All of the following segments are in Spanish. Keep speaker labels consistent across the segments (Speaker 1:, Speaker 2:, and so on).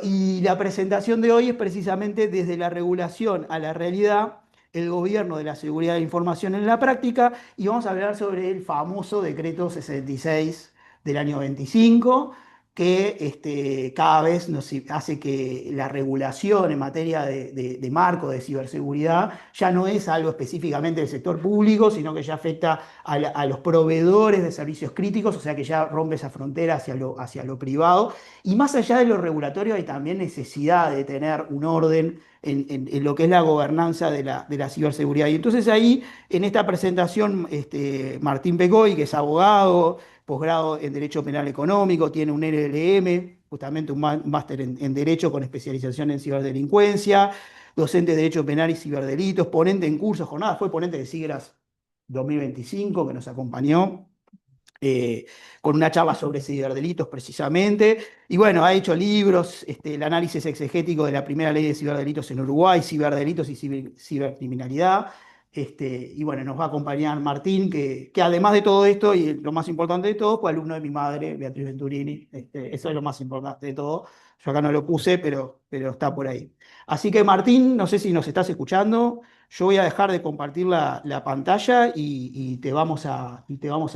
Speaker 1: y la presentación de hoy es precisamente desde la regulación a la realidad, el gobierno de la seguridad de la información en la práctica, y vamos a hablar sobre el famoso decreto 66 del año 25, que cada vez nos hace que la regulación en materia de marco de ciberseguridad ya no es algo específicamente del sector público, sino que ya afecta a los proveedores de servicios críticos, o sea que ya rompe esa frontera hacia lo privado. Y más allá de lo regulatorio, hay también necesidad de tener un orden en lo que es la gobernanza de la ciberseguridad. Y entonces ahí, en esta presentación, Martín Pecoy, que es abogado, posgrado en Derecho Penal Económico, tiene un LLM, justamente un máster en Derecho con especialización en ciberdelincuencia, docente de Derecho Penal y Ciberdelitos, ponente en cursos, jornadas, fue ponente de SIGRAS 2025, que nos acompañó eh, con una charla sobre ciberdelitos precisamente. Y bueno, ha hecho libros, el análisis exegético de la primera ley de ciberdelitos en Uruguay, ciberdelitos y cibercriminalidad. Y bueno, nos va a acompañar Martín, que además de todo esto, y lo más importante de todo, fue alumno de mi madre, Beatriz Venturini. Eso es lo más importante de todo. Yo acá no lo puse, pero está por ahí. Así que Martín, no sé si nos estás escuchando. Yo voy a dejar de compartir la pantalla y te vamos a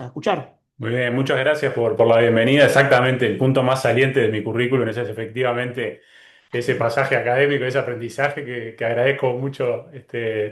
Speaker 1: escuchar.
Speaker 2: Muy bien, muchas gracias por la bienvenida. Exactamente, el punto más saliente de mi currículum es efectivamente ese pasaje académico, ese aprendizaje que agradezco mucho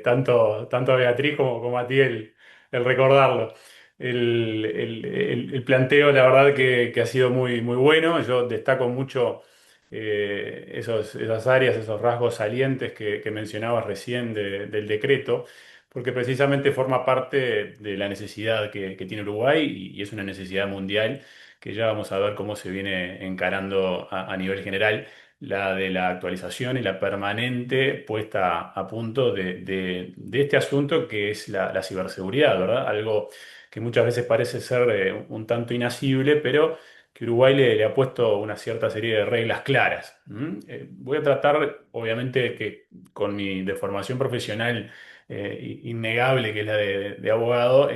Speaker 2: tanto a Beatriz como a ti el recordarlo. El planteo, la verdad que ha sido muy bueno. Yo destaco mucho esas áreas, esos rasgos salientes que mencionabas recién del decreto porque precisamente forma parte de la necesidad que tiene Uruguay y es una necesidad mundial que ya vamos a ver cómo se viene encarando a nivel general, la de la actualización y la permanente puesta a punto de este asunto que es la ciberseguridad, ¿verdad? Algo que muchas veces parece ser un tanto inasible, pero que Uruguay le ha puesto una cierta serie de reglas claras. Voy a tratar, obviamente, que con mi deformación profesional innegable que es la de abogado,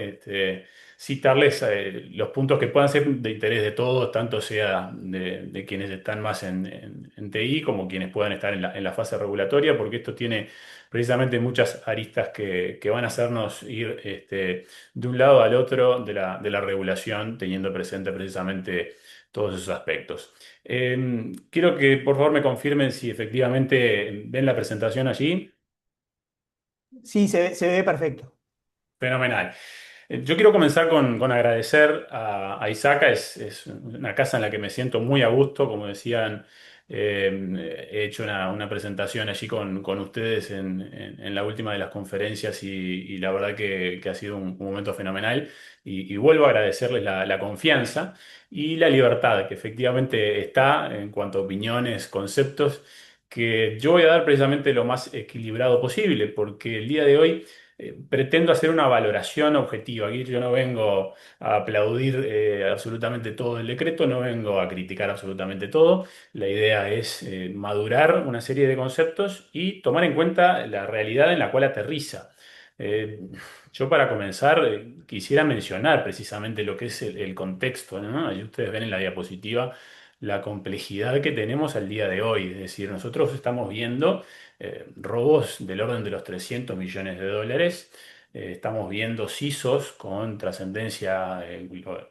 Speaker 2: citarles los puntos que puedan ser de interés de todos, tanto sea de quienes están más en TI como quienes puedan estar en la fase regulatoria, porque esto tiene precisamente muchas aristas que van a hacernos ir de un lado al otro de la regulación, teniendo presente precisamente todos esos aspectos. Quiero que por favor me confirmen si efectivamente ven la presentación allí.
Speaker 1: Sí, se ve perfecto.
Speaker 2: Fenomenal. Yo quiero comenzar con agradecer a Isaca, es una casa en la que me siento muy a gusto, como decían, he hecho una presentación allí con ustedes en la última de las conferencias y la verdad que ha sido un momento fenomenal y vuelvo a agradecerles la confianza y la libertad que efectivamente está en cuanto a opiniones, conceptos, que yo voy a dar precisamente lo más equilibrado posible, porque el día de hoy pretendo hacer una valoración objetiva. Aquí yo no vengo a aplaudir absolutamente todo el decreto, no vengo a criticar absolutamente todo. La idea es madurar una serie de conceptos y tomar en cuenta la realidad en la cual aterriza. Eh, yo para comenzar quisiera mencionar precisamente lo que es el contexto, ¿no? Ahí ustedes ven en la diapositiva la complejidad que tenemos al día de hoy. Es decir, nosotros estamos viendo robos del orden de los 300 millones de dólares. Estamos viendo CISOs con trascendencia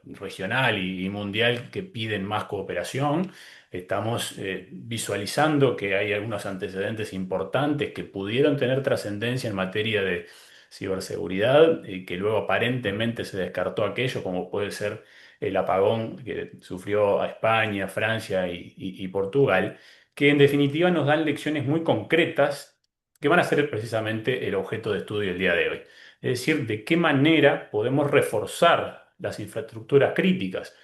Speaker 2: regional y mundial que piden más cooperación. Estamos visualizando que hay algunos antecedentes importantes que pudieron tener trascendencia en materia de ciberseguridad, que luego aparentemente se descartó aquello, como puede ser el apagón que sufrió a España, Francia y Portugal, que en definitiva nos dan lecciones muy concretas que van a ser precisamente el objeto de estudio el día de hoy. Es decir, de qué manera podemos reforzar las infraestructuras críticas.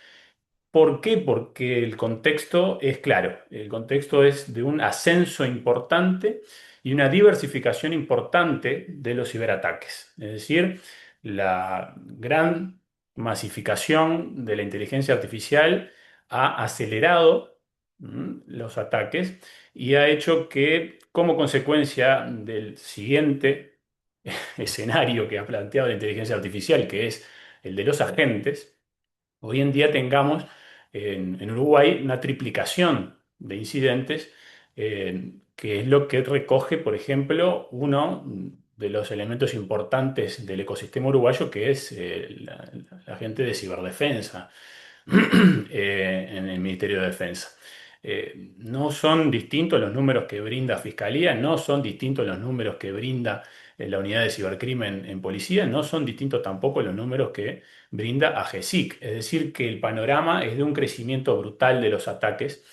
Speaker 2: ¿Por qué? Porque el contexto es claro. El contexto es de un ascenso importante y una diversificación importante de los ciberataques. Es decir, la gran masificación de la inteligencia artificial ha acelerado los ataques y ha hecho que, como consecuencia del siguiente escenario que ha planteado la inteligencia artificial, que es el de los agentes, hoy en día tengamos en Uruguay una triplicación de incidentes que es lo que recoge, por ejemplo, uno de los elementos importantes del ecosistema uruguayo, que es la gente de ciberdefensa en el Ministerio de Defensa. No son distintos los números que brinda Fiscalía, no son distintos los números que brinda la unidad de cibercrimen en policía, no son distintos tampoco los números que brinda AGESIC. Es decir, que el panorama es de un crecimiento brutal de los ataques.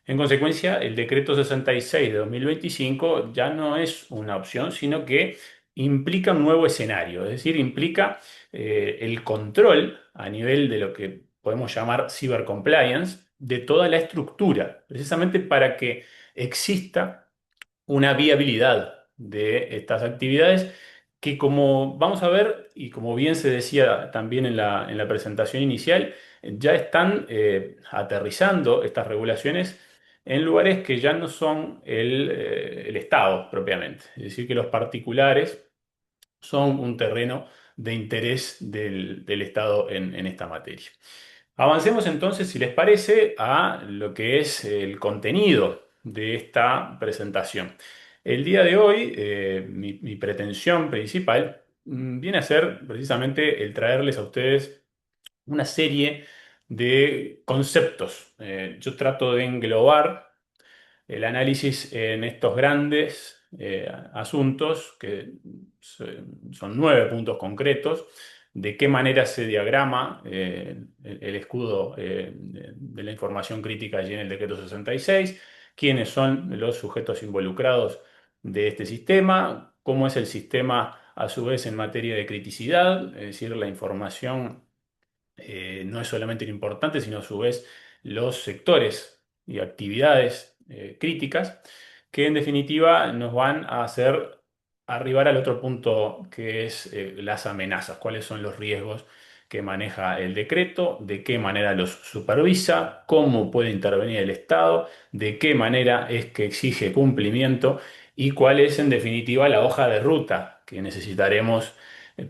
Speaker 2: En consecuencia, el decreto 66 de 2025 ya no es una opción, sino que implica un nuevo escenario, es decir, implica el control a nivel de lo que podemos llamar cybercompliance de toda la estructura, precisamente para que exista una viabilidad de estas actividades que, como vamos a ver y como bien se decía también en la presentación inicial, ya están aterrizando estas regulaciones en lugares que ya no son el Estado propiamente. Es decir, que los particulares son un terreno de interés del Estado en esta materia. Avancemos entonces, si les parece, a lo que es el contenido de esta presentación. El día de hoy, mi pretensión principal viene a ser precisamente el traerles a ustedes una serie de conceptos. Yo trato de englobar el análisis en estos grandes asuntos, que son 9 puntos concretos, de qué manera se diagrama el escudo de la información crítica allí en el decreto 66, quiénes son los sujetos involucrados de este sistema, cómo es el sistema a su vez en materia de criticidad, es decir, la información no es solamente lo importante, sino a su vez los sectores y actividades críticas que en definitiva nos van a hacer arribar al otro punto que es las amenazas, cuáles son los riesgos que maneja el decreto, de qué manera los supervisa, cómo puede intervenir el Estado, de qué manera es que exige cumplimiento y cuál es en definitiva la hoja de ruta que necesitaremos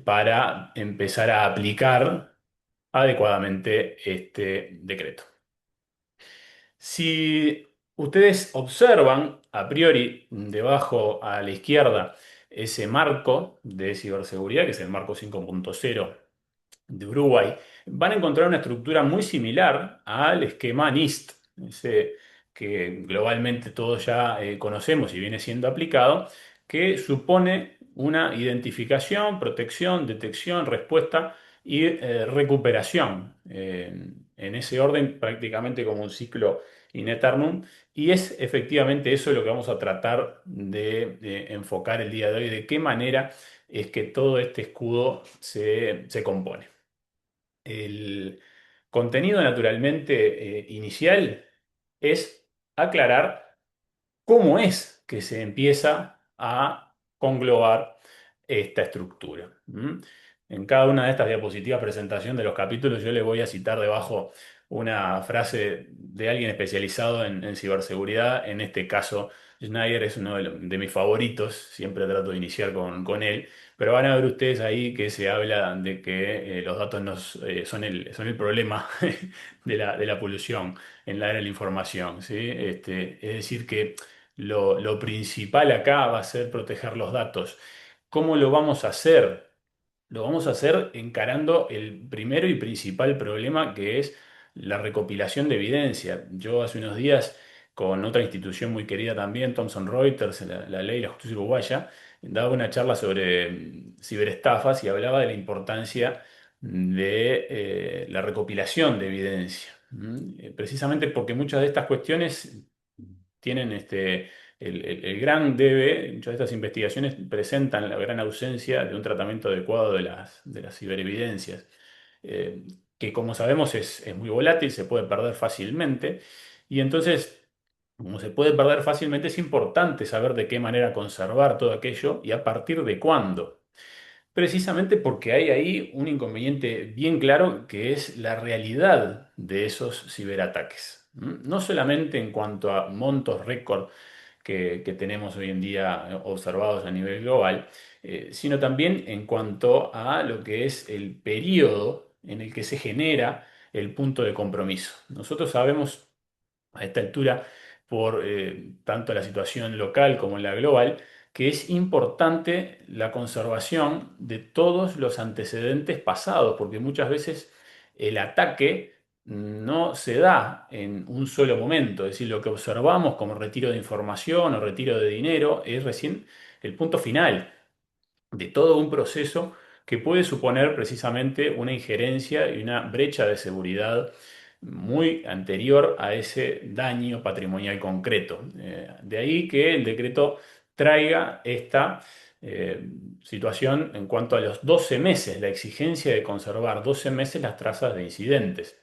Speaker 2: para empezar a aplicar adecuadamente este decreto. Si ustedes observan a priori debajo a la izquierda ese marco de ciberseguridad, que es el marco 5.0 de Uruguay, van a encontrar una estructura muy similar al esquema NIST, ese que globalmente todos ya conocemos y viene siendo aplicado, que supone una identificación, protección, detección, respuesta y recuperación, en ese orden prácticamente como un ciclo in eternum, y es efectivamente eso lo que vamos a tratar de enfocar el día de hoy, de qué manera es que todo este escudo se compone. El contenido naturalmente inicial es aclarar cómo es que se empieza a conglobar esta estructura. ¿Mm? En cada una de estas diapositivas presentación de los capítulos yo le voy a citar debajo una frase de alguien especializado en ciberseguridad. En este caso, Schneider es uno de mis favoritos, siempre trato de iniciar con él, pero van a ver ustedes ahí que se habla de que los datos son el problema de la polución en la era de la información, ¿sí? Es decir, que lo principal acá va a ser proteger los datos. ¿Cómo lo vamos a hacer? Lo vamos a hacer encarando el primero y principal problema que es la recopilación de evidencia. Yo hace unos días, con otra institución muy querida también, Thomson Reuters, la ley y la justicia uruguaya, daba una charla sobre ciberestafas y hablaba de la importancia de la recopilación de evidencia. Precisamente porque muchas de estas cuestiones tienen el gran debe, muchas de estas investigaciones presentan la gran ausencia de un tratamiento adecuado de las ciberevidencias, eh, que como sabemos es muy volátil, se puede perder fácilmente, y entonces, como se puede perder fácilmente, es importante saber de qué manera conservar todo aquello y a partir de cuándo. Precisamente porque hay ahí un inconveniente bien claro que es la realidad de esos ciberataques. No solamente en cuanto a montos récord que tenemos hoy en día observados a nivel global, sino también en cuanto a lo que es el periodo en el que se genera el punto de compromiso. Nosotros sabemos a esta altura, por tanto la situación local como la global, que es importante la conservación de todos los antecedentes pasados, porque muchas veces el ataque no se da en un solo momento, es decir, lo que observamos como retiro de información o retiro de dinero es recién el punto final de todo un proceso que puede suponer precisamente una injerencia y una brecha de seguridad muy anterior a ese daño patrimonial concreto. De ahí que el decreto traiga esta eh, situación en cuanto a los 12 meses, la exigencia de conservar 12 meses las trazas de incidentes.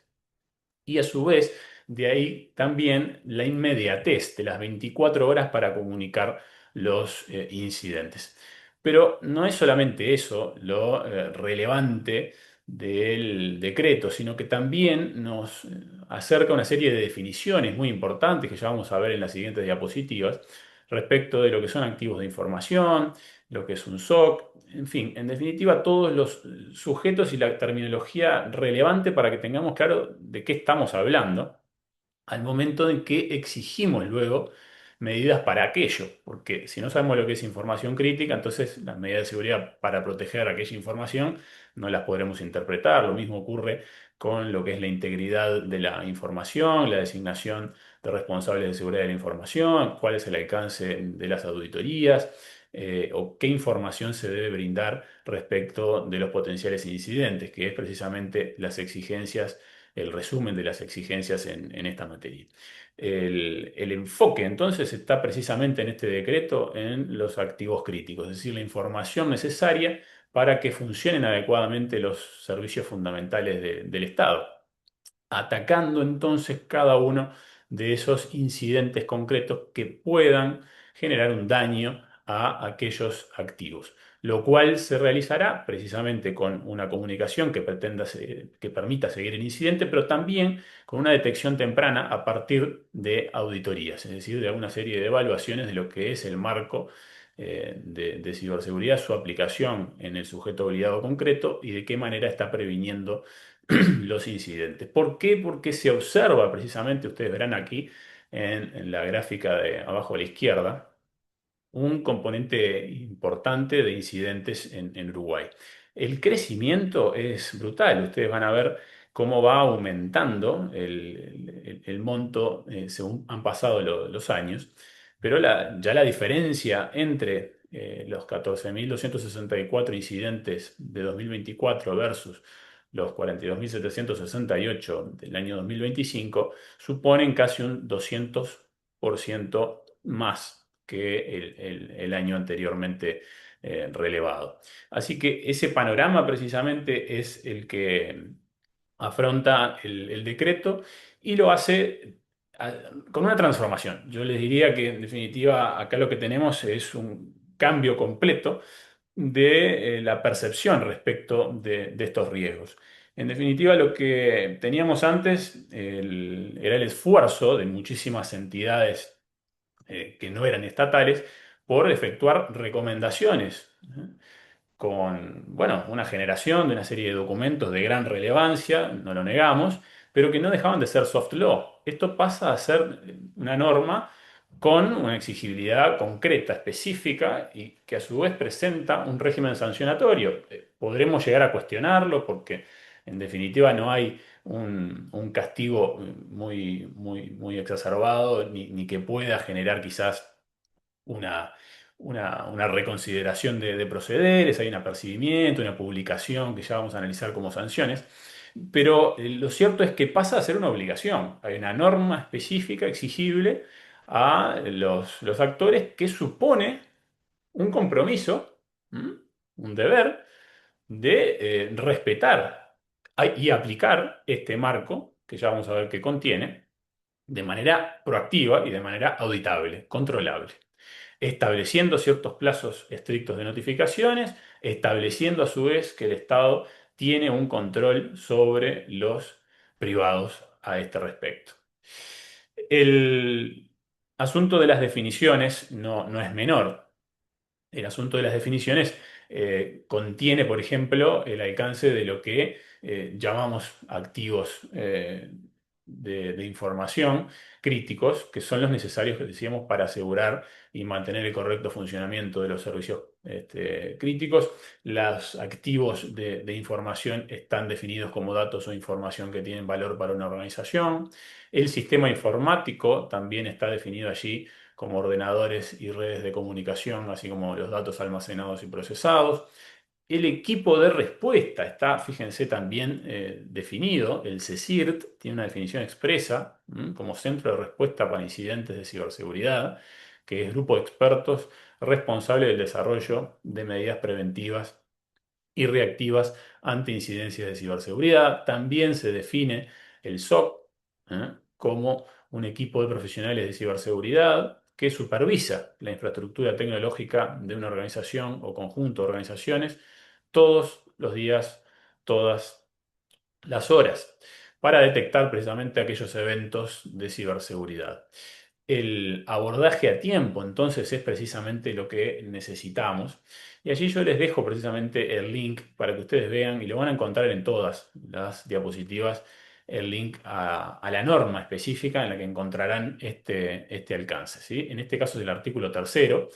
Speaker 2: Y a su vez, de ahí también la inmediatez de las 24 horas para comunicar los incidentes. Pero no es solamente eso lo relevante del decreto, sino que también nos acerca una serie de definiciones muy importantes que ya vamos a ver en las siguientes diapositivas respecto de lo que son activos de información, lo que es un SOC, en fin, en definitiva, todos los sujetos y la terminología relevante para que tengamos claro de qué estamos hablando al momento en que exigimos luego medidas para aquello, porque si no sabemos lo que es información crítica, entonces las medidas de seguridad para proteger aquella información no las podremos interpretar. Lo mismo ocurre con lo que es la integridad de la información, la designación de responsables de seguridad de la información, cuál es el alcance de las auditorías. O qué información se debe brindar respecto de los potenciales incidentes, que es precisamente las exigencias, el resumen de las exigencias en esta materia. El enfoque entonces está precisamente en este decreto en los activos críticos, es decir, la información necesaria para que funcionen adecuadamente los servicios fundamentales del Estado, atacando entonces cada uno de esos incidentes concretos que puedan generar un daño a aquellos activos, lo cual se realizará precisamente con una comunicación que que permita seguir el incidente, pero también con una detección temprana a partir de auditorías, es decir, de una serie de evaluaciones de lo que es el marco de ciberseguridad, su aplicación en el sujeto obligado concreto y de qué manera está previniendo los incidentes. ¿Por qué? Porque se observa precisamente, ustedes verán aquí en la gráfica de abajo a la izquierda, un componente importante de incidentes en Uruguay. El crecimiento es brutal. Ustedes van a ver cómo va aumentando el monto según han pasado los años, pero ya la diferencia entre los 14.264 incidentes de 2024 versus los 42.768 del año 2025 suponen casi un 200% más que el año anteriormente relevado. Así que ese panorama precisamente es el que afronta el decreto y lo hace con una transformación. Yo les diría que en definitiva acá lo que tenemos es un cambio completo de la percepción respecto de estos riesgos. En definitiva, lo que teníamos antes era el esfuerzo de muchísimas entidades que no eran estatales por efectuar recomendaciones, con, bueno, una generación de una serie de documentos de gran relevancia, no lo negamos, pero que no dejaban de ser soft law. Esto pasa a ser una norma con una exigibilidad concreta, específica y que a su vez presenta un régimen sancionatorio. Podremos llegar a cuestionarlo porque en definitiva no hay un castigo muy exacerbado ni que pueda generar quizás una, una reconsideración de procederes, hay un apercibimiento, una publicación que ya vamos a analizar como sanciones, pero lo cierto es que pasa a ser una obligación. Hay una norma específica exigible a los actores que supone un compromiso, ¿m? Un deber de respetar y aplicar este marco, que ya vamos a ver que contiene, de manera proactiva y de manera auditable, controlable, estableciendo ciertos plazos estrictos de notificaciones, estableciendo a su vez que el Estado tiene un control sobre los privados a este respecto. El asunto de las definiciones no es menor. El asunto de las definiciones contiene, por ejemplo, el alcance de lo que llamamos activos de información críticos, que son los necesarios, que decíamos, para asegurar y mantener el correcto funcionamiento de los servicios críticos. Los activos de información están definidos como datos o información que tienen valor para una organización. El sistema informático también está definido allí como ordenadores y redes de comunicación, así como los datos almacenados y procesados. El equipo de respuesta está, fíjense, también definido. El CSIRT tiene una definición expresa como centro de respuesta para incidentes de ciberseguridad, que es grupo de expertos responsable del desarrollo de medidas preventivas y reactivas ante incidencias de ciberseguridad. También se define el SOC como un equipo de profesionales de ciberseguridad que supervisa la infraestructura tecnológica de una organización o conjunto de organizaciones todos los días, todas las horas, para detectar precisamente aquellos eventos de ciberseguridad. El abordaje a tiempo, entonces, es precisamente lo que necesitamos. Y allí yo les dejo precisamente el link para que ustedes vean, y lo van a encontrar en todas las diapositivas, el link a la norma específica en la que encontrarán este alcance, ¿sí? En este caso es el artículo tercero,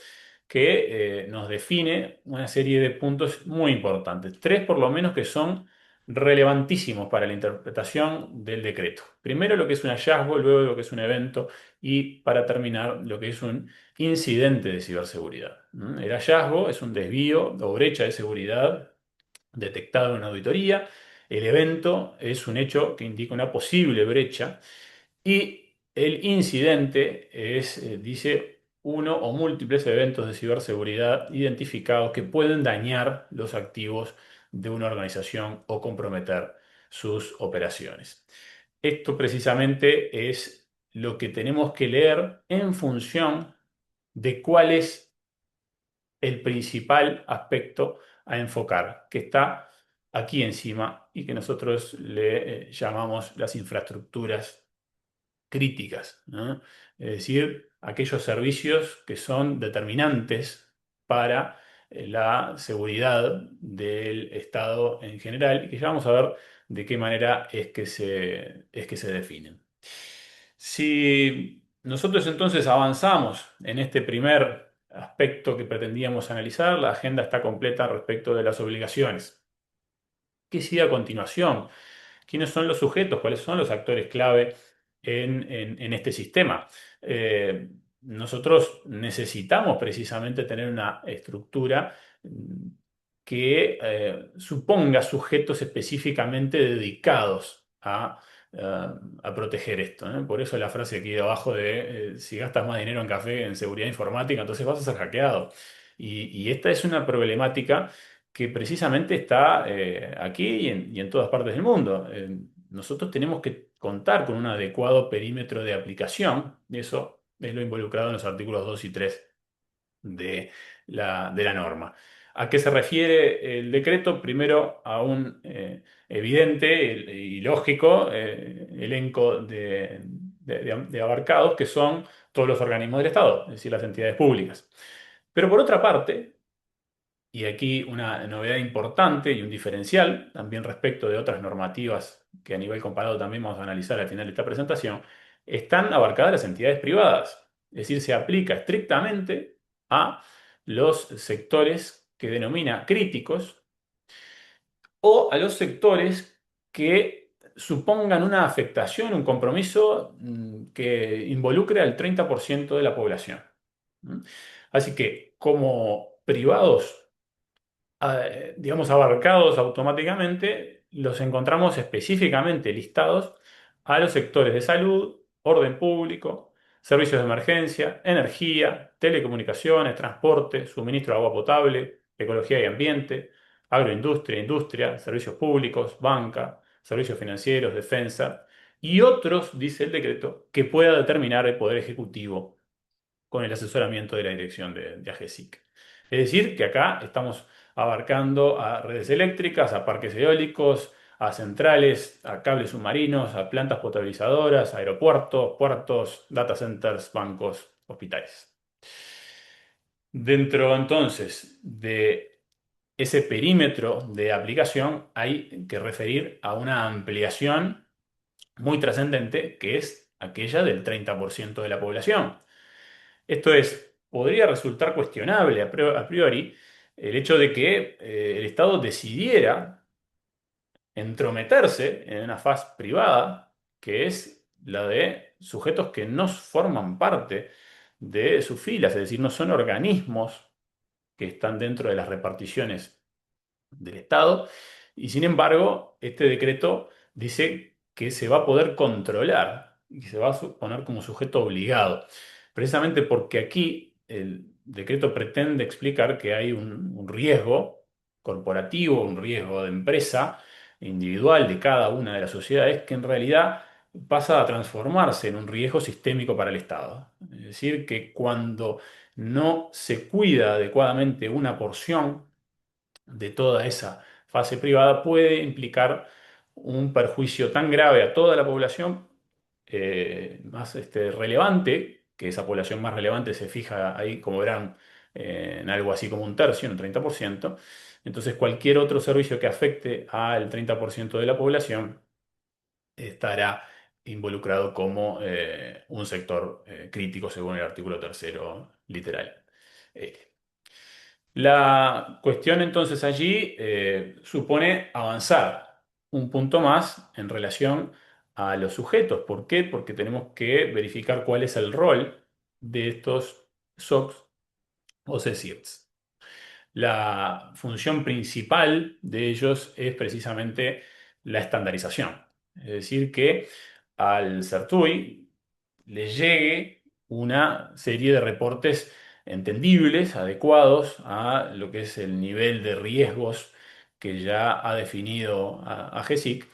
Speaker 2: que nos define una serie de puntos muy importantes. Tres por lo menos que son relevantísimos para la interpretación del decreto. Primero lo que es un hallazgo, luego lo que es un evento y para terminar lo que es un incidente de ciberseguridad. El hallazgo es un desvío o brecha de seguridad detectado en una auditoría. El evento es un hecho que indica una posible brecha y el incidente es, dice, uno o múltiples eventos de ciberseguridad identificados que pueden dañar los activos de una organización o comprometer sus operaciones. Esto precisamente es lo que tenemos que leer en función de cuál es el principal aspecto a enfocar, que está aquí encima y que nosotros le llamamos las infraestructuras críticas, ¿no? Es decir, aquellos servicios que son determinantes para la seguridad del Estado en general y que ya vamos a ver de qué manera es que se definen. Si nosotros entonces avanzamos en este primer aspecto que pretendíamos analizar, la agenda está completa respecto de las obligaciones. ¿Qué sigue a continuación? ¿Quiénes son los sujetos? ¿Cuáles son los actores clave en este sistema? Nosotros necesitamos precisamente tener una estructura que suponga sujetos específicamente dedicados a proteger esto, ¿eh? Por eso la frase aquí de abajo de si gastas más dinero en café en seguridad informática, entonces vas a ser hackeado. Y esta es una problemática que precisamente está aquí y en todas partes del mundo. Nosotros tenemos que contar con un adecuado perímetro de aplicación, y eso es lo involucrado en los artículos 2 y 3 de la norma. ¿A qué se refiere el decreto? Primero, a un evidente y lógico elenco de abarcados que son todos los organismos del Estado, es decir, las entidades públicas. Pero por otra parte, y aquí una novedad importante y un diferencial también respecto de otras normativas que a nivel comparado también vamos a analizar al final de esta presentación, están abarcadas las entidades privadas. Es decir, se aplica estrictamente a los sectores que denomina críticos o a los sectores que supongan una afectación, un compromiso que involucre al 30% de la población. ¿Mm? Así que como privados digamos, abarcados automáticamente, los encontramos específicamente listados a los sectores de salud, orden público, servicios de emergencia, energía, telecomunicaciones, transporte, suministro de agua potable, ecología y ambiente, agroindustria, industria, servicios públicos, banca, servicios financieros, defensa y otros, dice el decreto, que pueda determinar el Poder Ejecutivo con el asesoramiento de la dirección de AGESIC. Es decir, que acá estamos abarcando a redes eléctricas, a parques eólicos, a centrales, a cables submarinos, a plantas potabilizadoras, aeropuertos, puertos, data centers, bancos, hospitales. Dentro entonces de ese perímetro de aplicación hay que referir a una ampliación muy trascendente, que es aquella del 30% de la población. Esto es, podría resultar cuestionable a priori el hecho de que el Estado decidiera entrometerse en una faz privada, que es la de sujetos que no forman parte de sus filas, es decir, no son organismos que están dentro de las reparticiones del Estado, y sin embargo, este decreto dice que se va a poder controlar y que se va a poner como sujeto obligado, precisamente porque aquí el decreto pretende explicar que hay un riesgo corporativo, un riesgo de empresa individual de cada una de las sociedades que en realidad pasa a transformarse en un riesgo sistémico para el Estado. Es decir, que cuando no se cuida adecuadamente una porción de toda esa fase privada puede implicar un perjuicio tan grave a toda la población, más relevante, que esa población más relevante se fija ahí, como verán, en algo así como un tercio, en un 30%. Entonces, cualquier otro servicio que afecte al 30% de la población estará involucrado como un sector crítico, según el artículo tercero literal. Eh, la cuestión entonces allí supone avanzar un punto más en relación a los sujetos. ¿Por qué? Porque tenemos que verificar cuál es el rol de estos SOCs o CSIRTs. La función principal de ellos es precisamente la estandarización. Es decir, que al CERTUI le llegue una serie de reportes entendibles, adecuados a lo que es el nivel de riesgos que ya ha definido a GESIC,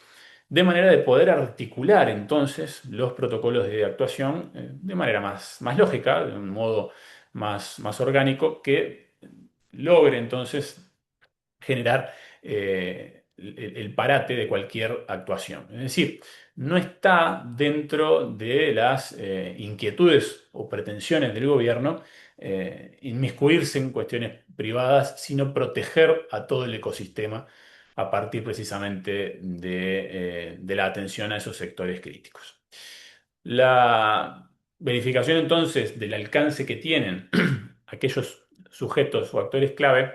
Speaker 2: de manera de poder articular entonces los protocolos de actuación de manera más lógica, de un modo más orgánico, que logre entonces generar el parate de cualquier actuación. Es decir, no está dentro de las inquietudes o pretensiones del gobierno inmiscuirse en cuestiones privadas, sino proteger a todo el ecosistema a partir precisamente de la atención a esos sectores críticos. La verificación entonces del alcance que tienen aquellos sujetos o actores clave,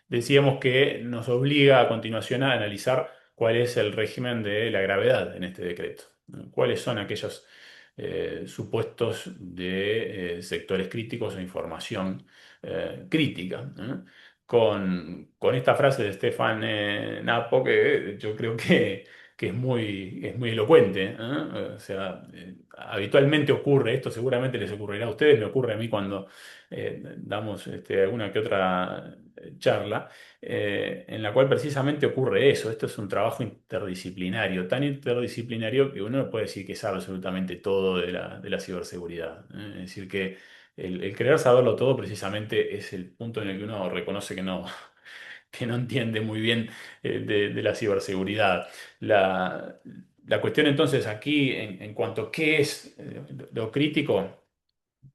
Speaker 2: decíamos que nos obliga a continuación a analizar cuál es el régimen de la gravedad en este decreto, ¿no? ¿Cuáles son aquellos supuestos de sectores críticos o información crítica? ¿No? Con esta frase de Stefan Napo, que yo creo que es muy elocuente, ¿no? O sea, habitualmente ocurre esto, seguramente les ocurrirá a ustedes, me ocurre a mí cuando damos alguna que otra charla, en la cual precisamente ocurre eso. Esto es un trabajo interdisciplinario, tan interdisciplinario que uno no puede decir que sabe absolutamente todo de la ciberseguridad, ¿eh? Es decir, que el querer saberlo todo precisamente es el punto en el que uno reconoce que no entiende muy bien de la ciberseguridad. La, la cuestión entonces aquí en cuanto a qué es lo crítico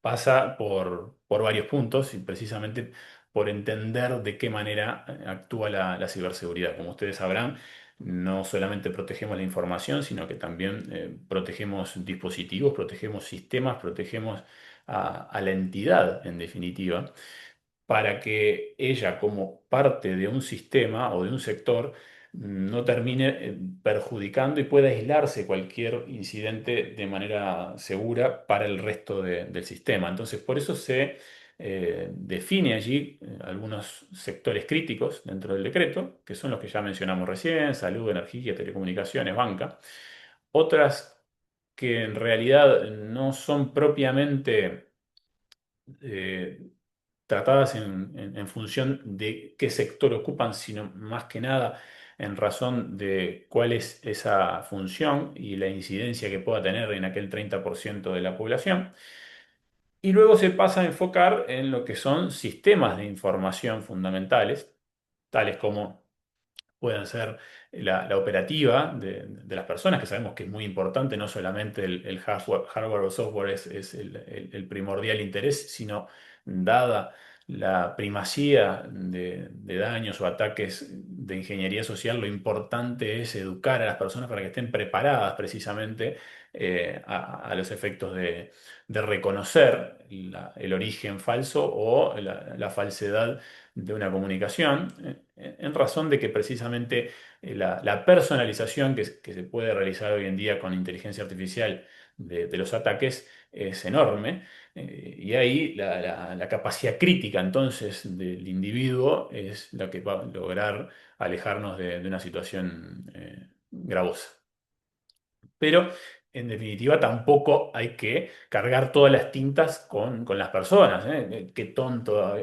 Speaker 2: pasa por varios puntos y precisamente por entender de qué manera actúa la ciberseguridad. Como ustedes sabrán, no solamente protegemos la información, sino que también protegemos dispositivos, protegemos sistemas, protegemos a la entidad en definitiva para que ella, como parte de un sistema o de un sector, no termine perjudicando y pueda aislarse cualquier incidente de manera segura para el resto del sistema. Entonces, por eso se define allí algunos sectores críticos dentro del decreto, que son los que ya mencionamos recién: salud, energía, telecomunicaciones, banca. Otras que en realidad no son propiamente eh, tratadas en función de qué sector ocupan, sino más que nada en razón de cuál es esa función y la incidencia que pueda tener en aquel 30% de la población. Y luego se pasa a enfocar en lo que son sistemas de información fundamentales, tales como pueden ser la operativa de las personas, que sabemos que es muy importante. No solamente el hardware o software es el primordial interés, sino dada la primacía de daños o ataques de ingeniería social, lo importante es educar a las personas para que estén preparadas precisamente a los efectos de reconocer el origen falso o la falsedad de una comunicación, en razón de que precisamente la personalización que se puede realizar hoy en día con inteligencia artificial de los ataques es enorme. Y ahí la capacidad crítica entonces del individuo es la que va a lograr alejarnos de una situación gravosa. Pero en definitiva tampoco hay que cargar todas las tintas con las personas, ¿eh? Qué tonto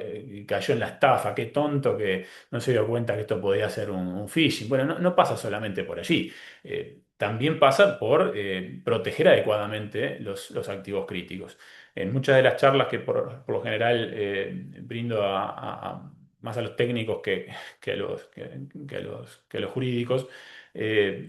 Speaker 2: cayó en la estafa, qué tonto que no se dio cuenta que esto podía ser un phishing. Bueno, no pasa solamente por allí. También pasa por proteger adecuadamente los activos críticos. En muchas de las charlas que por lo general brindo más a los técnicos que a que a los jurídicos,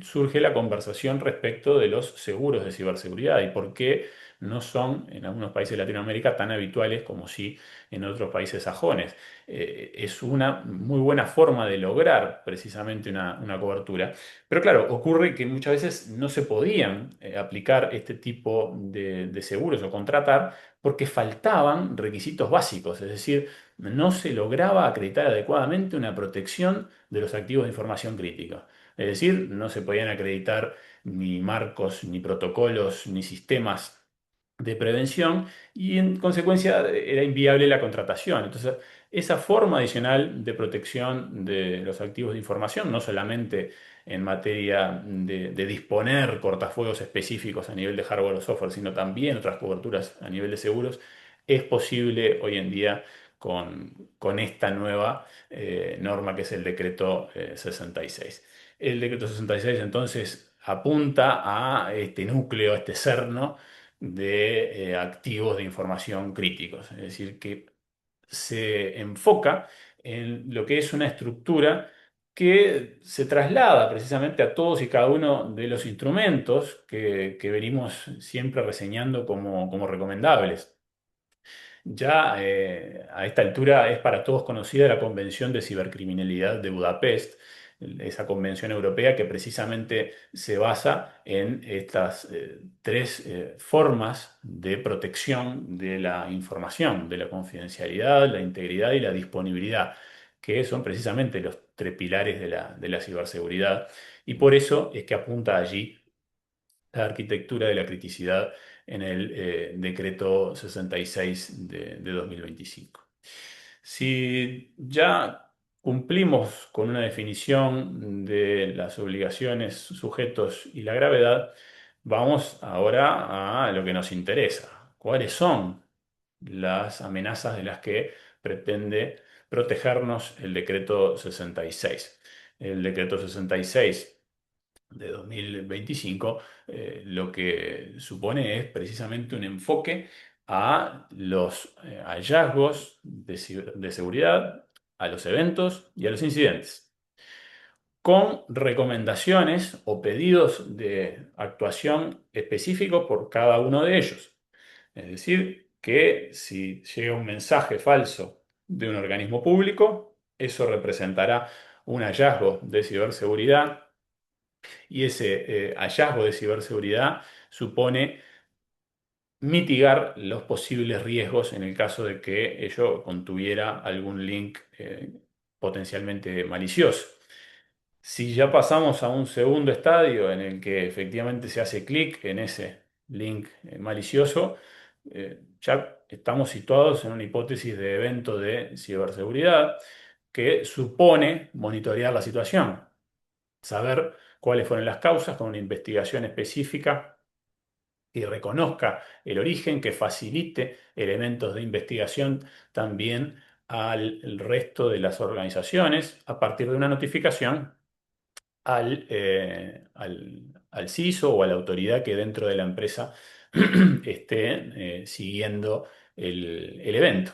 Speaker 2: surge la conversación respecto de los seguros de ciberseguridad y por qué no son en algunos países de Latinoamérica tan habituales como sí en otros países sajones. Es una muy buena forma de lograr precisamente una cobertura. Pero claro, ocurre que muchas veces no se podían aplicar este tipo de seguros o contratar porque faltaban requisitos básicos, es decir, no se lograba acreditar adecuadamente una protección de los activos de información crítica. Es decir, no se podían acreditar ni marcos, ni protocolos, ni sistemas de prevención y en consecuencia era inviable la contratación. Entonces, esa forma adicional de protección de los activos de información, no solamente en materia de disponer cortafuegos específicos a nivel de hardware o software, sino también otras coberturas a nivel de seguros, es posible hoy en día con esta nueva norma que es el decreto 66. El decreto 66 entonces apunta a este núcleo, a este cerno de activos de información críticos, es decir, que se enfoca en lo que es una estructura que se traslada precisamente a todos y cada uno de los instrumentos que venimos siempre reseñando como recomendables. Ya a esta altura es para todos conocida la Convención de Cibercriminalidad de Budapest, esa convención europea que precisamente se basa en estas tres formas de protección de la información, de la confidencialidad, la integridad y la disponibilidad, que son precisamente los tres pilares de la ciberseguridad. Y por eso es que apunta allí la arquitectura de la criticidad en el decreto 66 de 2025. Si ya cumplimos con una definición de las obligaciones, sujetos y la gravedad, vamos ahora a lo que nos interesa. ¿Cuáles son las amenazas de las que pretende protegernos el decreto 66? El decreto 66 de 2025, lo que supone es precisamente un enfoque a los hallazgos de seguridad, a los eventos y a los incidentes, con recomendaciones o pedidos de actuación específicos por cada uno de ellos. Es decir, que si llega un mensaje falso de un organismo público, eso representará un hallazgo de ciberseguridad y ese hallazgo de ciberseguridad supone mitigar los posibles riesgos en el caso de que ello contuviera algún link potencialmente malicioso. Si ya pasamos a un segundo estadio en el que efectivamente se hace clic en ese link malicioso, ya estamos situados en una hipótesis de evento de ciberseguridad que supone monitorear la situación, saber cuáles fueron las causas con una investigación específica que reconozca el origen, que facilite elementos de investigación también al el resto de las organizaciones a partir de una notificación al CISO o a la autoridad que dentro de la empresa esté siguiendo el evento.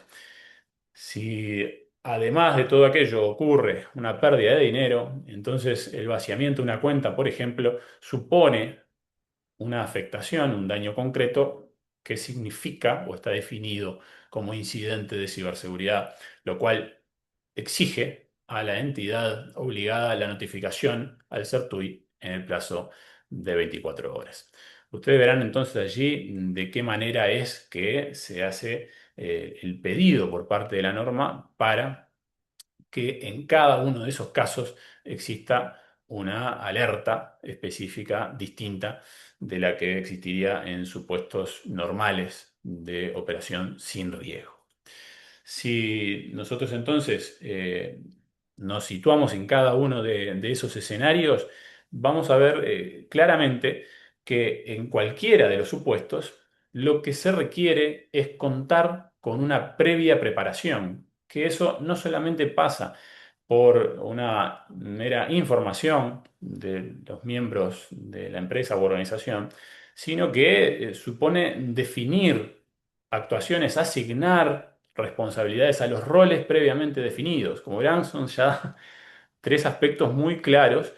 Speaker 2: Si además de todo aquello ocurre una pérdida de dinero, entonces el vaciamiento de una cuenta, por ejemplo, supone una afectación, un daño concreto qué significa o está definido como incidente de ciberseguridad, lo cual exige a la entidad obligada la notificación al CERTUI en el plazo de 24 horas. Ustedes verán entonces allí de qué manera es que se hace el pedido por parte de la norma para que en cada uno de esos casos exista una alerta específica distinta de la que existiría en supuestos normales de operación sin riesgo. Si nosotros entonces nos situamos en cada uno de esos escenarios, vamos a ver claramente que en cualquiera de los supuestos lo que se requiere es contar con una previa preparación, que eso no solamente pasa por una mera información de los miembros de la empresa u organización, sino que supone definir actuaciones, asignar responsabilidades a los roles previamente definidos. Como verán, son ya tres aspectos muy claros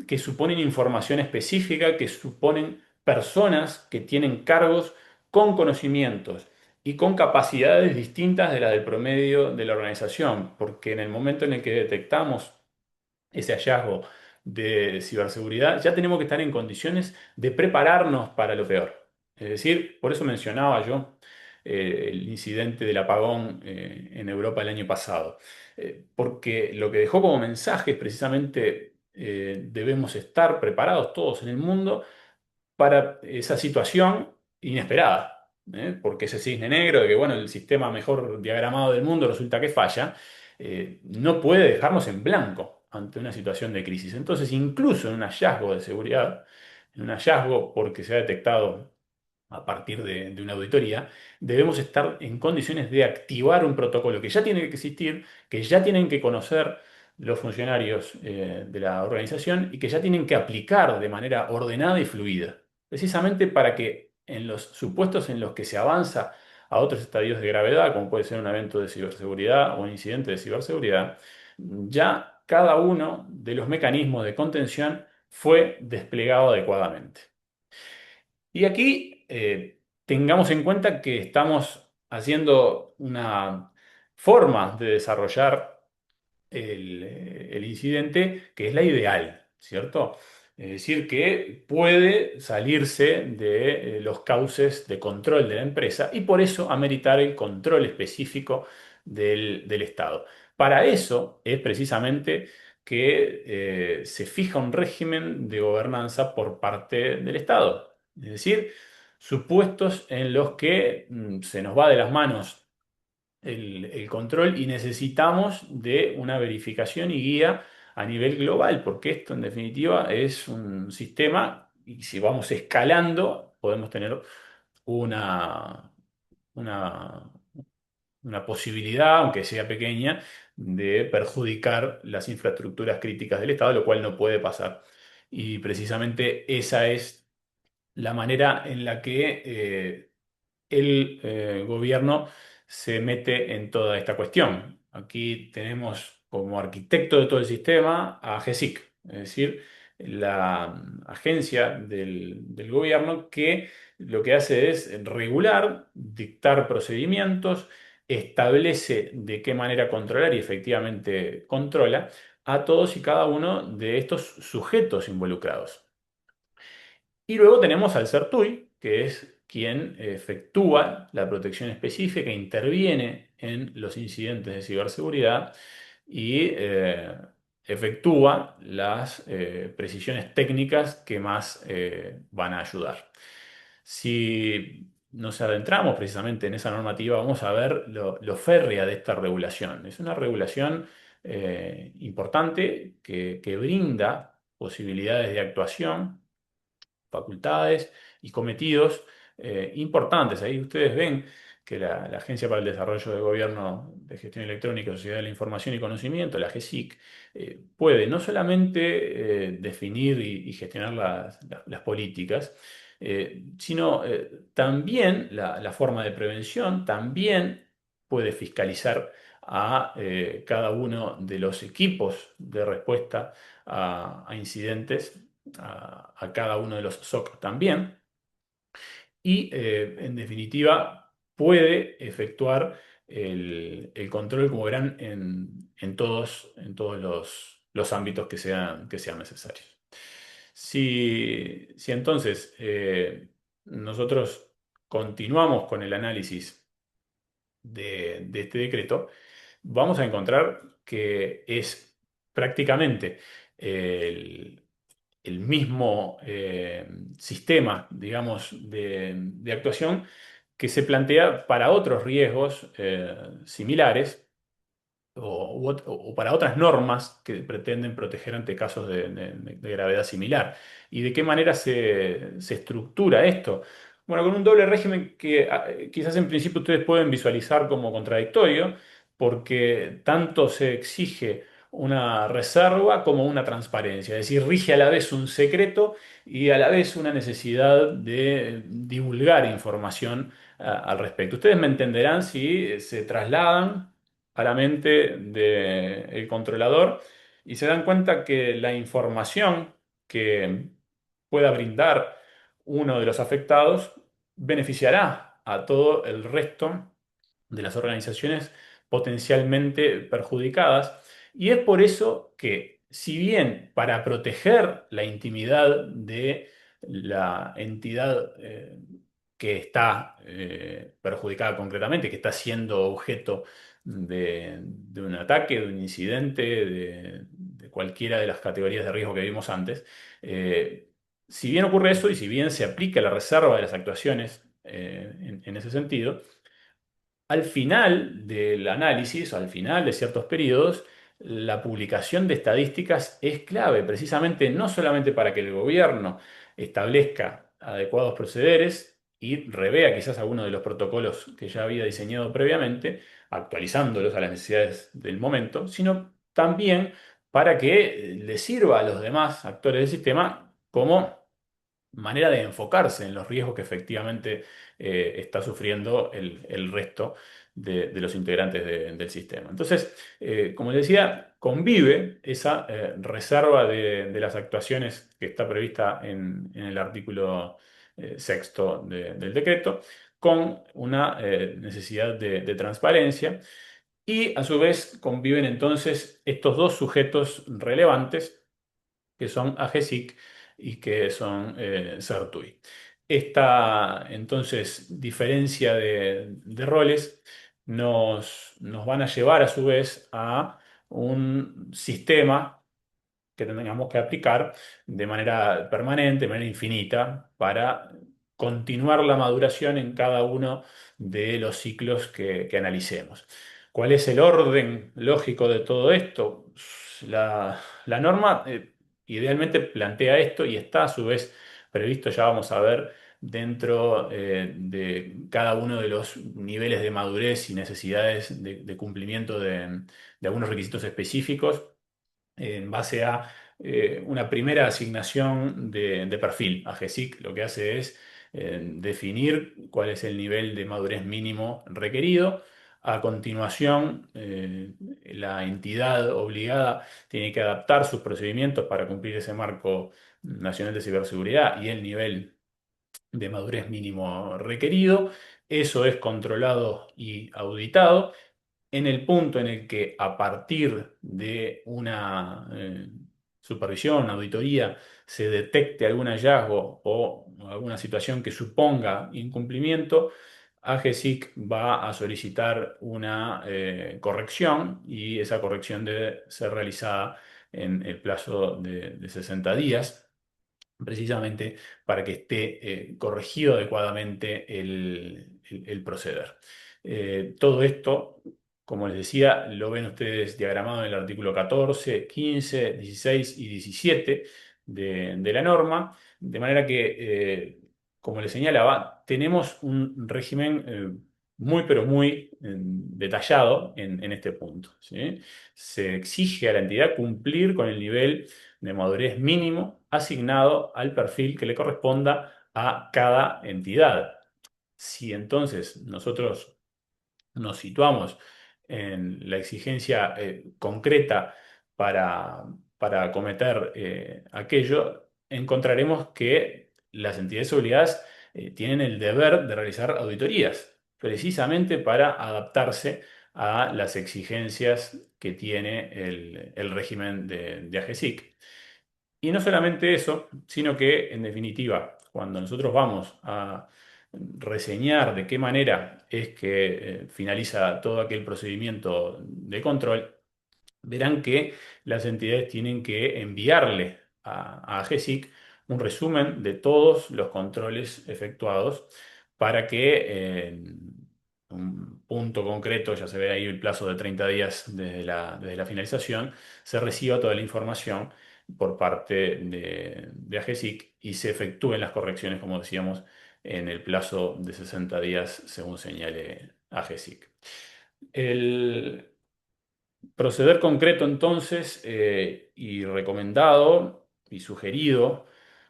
Speaker 2: que suponen información específica, que suponen personas que tienen cargos con conocimientos y con capacidades distintas de las del promedio de la organización, porque en el momento en el que detectamos ese hallazgo de ciberseguridad, ya tenemos que estar en condiciones de prepararnos para lo peor. Es decir, por eso mencionaba yo el incidente del apagón en Europa el año pasado. Porque lo que dejó como mensaje es precisamente debemos estar preparados todos en el mundo para esa situación inesperada, porque ese cisne negro de que bueno, el sistema mejor diagramado del mundo resulta que falla, no puede dejarnos en blanco ante una situación de crisis. Entonces, incluso en un hallazgo de seguridad, en un hallazgo porque se ha detectado a partir de una auditoría, debemos estar en condiciones de activar un protocolo que ya tiene que existir, que ya tienen que conocer los funcionarios de la organización y que ya tienen que aplicar de manera ordenada y fluida, precisamente para que en los supuestos en los que se avanza a otros estadios de gravedad, como puede ser un evento de ciberseguridad o un incidente de ciberseguridad, ya cada uno de los mecanismos de contención fue desplegado adecuadamente. Y aquí tengamos en cuenta que estamos haciendo una forma de desarrollar el incidente que es la ideal, ¿cierto? Es decir, que puede salirse de los cauces de control de la empresa y por eso ameritar el control específico del Estado. Para eso es precisamente que se fija un régimen de gobernanza por parte del Estado. Es decir, supuestos en los que se nos va de las manos el control y necesitamos de una verificación y guía a nivel global, porque esto en definitiva es un sistema y si vamos escalando podemos tener una, una, una posibilidad, aunque sea pequeña, de perjudicar las infraestructuras críticas del Estado, lo cual no puede pasar. Y precisamente esa es la manera en la que el gobierno se mete en toda esta cuestión. Aquí tenemos como arquitecto de todo el sistema a GESIC, es decir, la agencia del gobierno que lo que hace es regular, dictar procedimientos, establece de qué manera controlar y efectivamente controla a todos y cada uno de estos sujetos involucrados. Y luego tenemos al CERTUI, que es quien efectúa la protección específica, interviene en los incidentes de ciberseguridad y efectúa las precisiones técnicas que más van a ayudar. Si nos adentramos precisamente en esa normativa, vamos a ver lo férrea de esta regulación. Es una regulación importante que brinda posibilidades de actuación, facultades y cometidos importantes. Ahí ustedes ven que la Agencia para el Desarrollo de Gobierno de Gestión Electrónica, Sociedad de la Información y Conocimiento, la GESIC, puede no solamente definir y gestionar las políticas, sino también la forma de prevención, también puede fiscalizar a cada uno de los equipos de respuesta a incidentes, a cada uno de los SOC también. y, en definitiva, puede efectuar el control, como verán, en todos los ámbitos que sean necesarios. Si entonces nosotros continuamos con el análisis de este decreto, vamos a encontrar que es prácticamente el, el mismo sistema, digamos, de actuación que se plantea para otros riesgos similares o para otras normas que pretenden proteger ante casos de gravedad similar. ¿Y de qué manera se estructura esto? Bueno, con un doble régimen que quizás en principio ustedes pueden visualizar como contradictorio, porque tanto se exige una reserva como una transparencia, es decir, rige a la vez un secreto y a la vez una necesidad de divulgar información al respecto. Ustedes me entenderán si se trasladan a la mente del controlador y se dan cuenta que la información que pueda brindar uno de los afectados beneficiará a todo el resto de las organizaciones potencialmente perjudicadas. Y es por eso que, si bien para proteger la intimidad de la entidad que está perjudicada concretamente, que está siendo objeto de un ataque, de un incidente, de cualquiera de las categorías de riesgo que vimos antes, si bien ocurre eso y si bien se aplica la reserva de las actuaciones en ese sentido, al final del análisis, al final de ciertos periodos, la publicación de estadísticas es clave, precisamente no solamente para que el gobierno establezca adecuados procederes y revea quizás algunos de los protocolos que ya había diseñado previamente, actualizándolos a las necesidades del momento, sino también para que le sirva a los demás actores del sistema como manera de enfocarse en los riesgos que efectivamente está sufriendo el resto de los integrantes del sistema. Entonces, como les decía, convive esa reserva de las actuaciones que está prevista en el artículo sexto del decreto con una necesidad de transparencia y a su vez conviven entonces estos dos sujetos relevantes que son AGESIC y que son Certui. Esta entonces diferencia de roles nos van a llevar a su vez a un sistema que tengamos que aplicar de manera permanente, de manera infinita, para continuar la maduración en cada uno de los ciclos que analicemos. ¿Cuál es el orden lógico de todo esto? La norma idealmente plantea esto y está a su vez previsto, ya vamos a ver, dentro de cada uno de los niveles de madurez y necesidades de cumplimiento de algunos requisitos específicos en base a una primera asignación de perfil. A GESIC lo que hace es definir cuál es el nivel de madurez mínimo requerido. A continuación, la entidad obligada tiene que adaptar sus procedimientos para cumplir ese marco nacional de ciberseguridad y el nivel de madurez mínimo requerido. Eso es controlado y auditado en el punto en el que a partir de una supervisión, una auditoría, se detecte algún hallazgo o alguna situación que suponga incumplimiento, AGESIC va a solicitar una corrección y esa corrección debe ser realizada en el plazo de 60 días precisamente para que esté corregido adecuadamente el proceder. Todo esto, como les decía, lo ven ustedes diagramado en el artículo 14, 15, 16 y 17 de la norma, de manera que, como les señalaba, tenemos un régimen muy, pero muy detallado en este punto, ¿sí? Se exige a la entidad cumplir con el nivel de madurez mínimo asignado al perfil que le corresponda a cada entidad. Si entonces nosotros nos situamos en la exigencia concreta para, para acometer aquello, encontraremos que las entidades obligadas tienen el deber de realizar auditorías, precisamente para adaptarse a las exigencias que tiene el régimen de AGESIC. Y no solamente eso, sino que en definitiva, cuando nosotros vamos a reseñar de qué manera es que finaliza todo aquel procedimiento de control, verán que las entidades tienen que enviarle a GESIC un resumen de todos los controles efectuados para que en un punto concreto, ya se ve ahí el plazo de 30 días desde la finalización, se reciba toda la información por parte de AGESIC y se efectúen las correcciones, como decíamos, en el plazo de 60 días, según señale AGESIC. El, Proceder concreto entonces y recomendado y sugerido,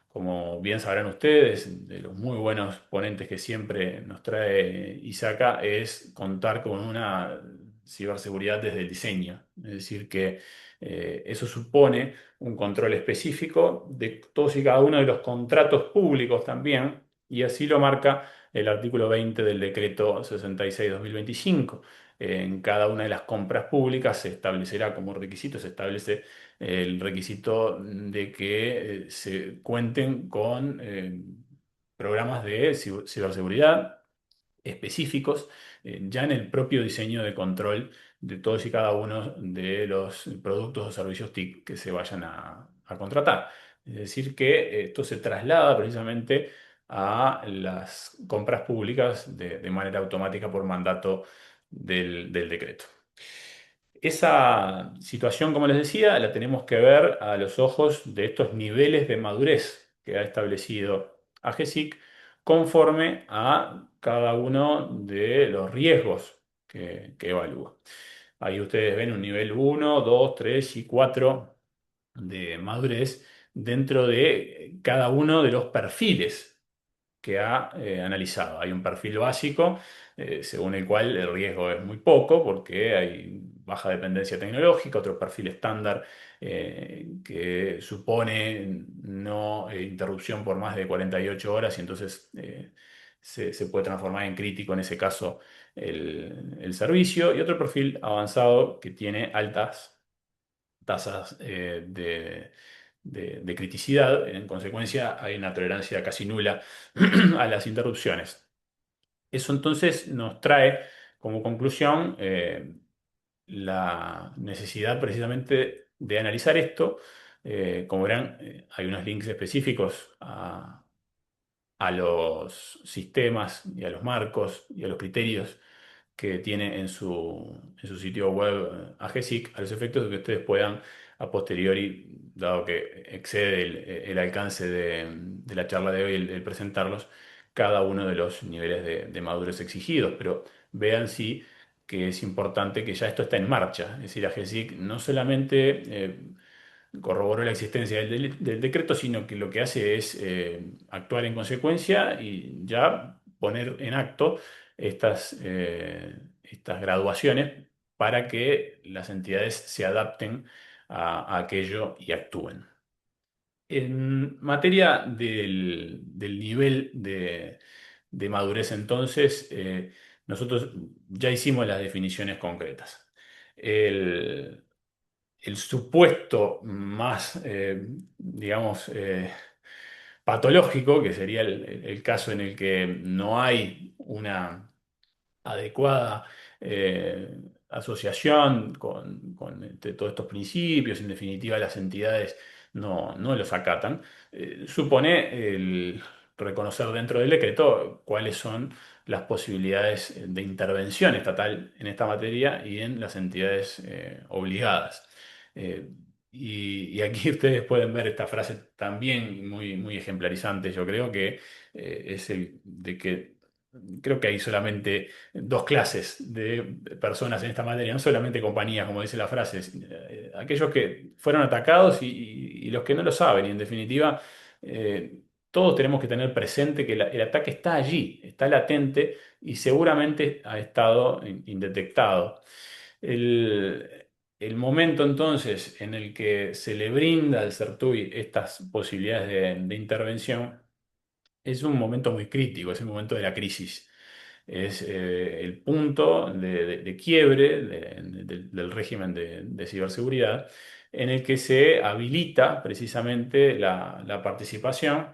Speaker 2: como bien sabrán ustedes, de los muy buenos ponentes que siempre nos trae ISACA, es contar con una ciberseguridad desde el diseño. Es decir, que eso supone un control específico de todos y cada uno de los contratos públicos también, y así lo marca el artículo 20 del decreto 66/2025. En cada una de las compras públicas se establecerá como requisito, se establece el requisito de que se cuenten con programas de ciberseguridad específicos, ya en el propio diseño de control de todos y cada uno de los productos o servicios TIC que se vayan a contratar. Es decir, que esto se traslada precisamente a las compras públicas de manera automática por mandato del decreto. Esa situación, como les decía, la tenemos que ver a los ojos de estos niveles de madurez que ha establecido AGESIC conforme a cada uno de los riesgos que evalúa. Ahí ustedes ven un nivel 1, 2, 3 y 4 de madurez dentro de cada uno de los perfiles que ha analizado. Hay un perfil básico, según el cual el riesgo es muy poco porque hay baja dependencia tecnológica, otro perfil estándar que supone no interrupción por más de 48 horas y entonces se puede transformar en crítico en ese caso el servicio, y otro perfil avanzado que tiene altas tasas de criticidad. En consecuencia, hay una tolerancia casi nula a las interrupciones. Eso entonces nos trae como conclusión la necesidad precisamente de analizar esto. Como verán, hay unos links específicos a los sistemas y a los marcos y a los criterios que tiene en su sitio web AGESIC, a los efectos de que ustedes puedan a posteriori, dado que excede el alcance de la charla de hoy, el presentarlos, cada uno de los niveles de madurez exigidos. Pero vean sí que es importante que ya esto está en marcha. Es decir, AGESIC no solamente corroboró la existencia del decreto, sino que lo que hace es actuar en consecuencia y ya poner en acto estas graduaciones para que las entidades se adapten a aquello y actúen. En materia del nivel de madurez, entonces, nosotros ya hicimos las definiciones concretas. El, el supuesto más, digamos, patológico, que sería el caso en el que no hay una adecuada asociación con todos estos principios, en definitiva las entidades no los acatan, supone el reconocer dentro del decreto cuáles son las posibilidades de intervención estatal en esta materia y en las entidades obligadas. Eh, y aquí ustedes pueden ver esta frase también muy ejemplarizante, yo creo que es el de que creo que hay solamente dos clases de personas en esta materia, no solamente compañías, como dice la frase, aquellos que fueron atacados y los que no lo saben. Y en definitiva, todos tenemos que tener presente que el ataque está allí, está latente y seguramente ha estado indetectado. El, el momento entonces en el que se le brinda al CERTUI estas posibilidades de intervención es un momento muy crítico, es el momento de la crisis. Es el punto de quiebre del régimen de ciberseguridad en el que se habilita precisamente la participación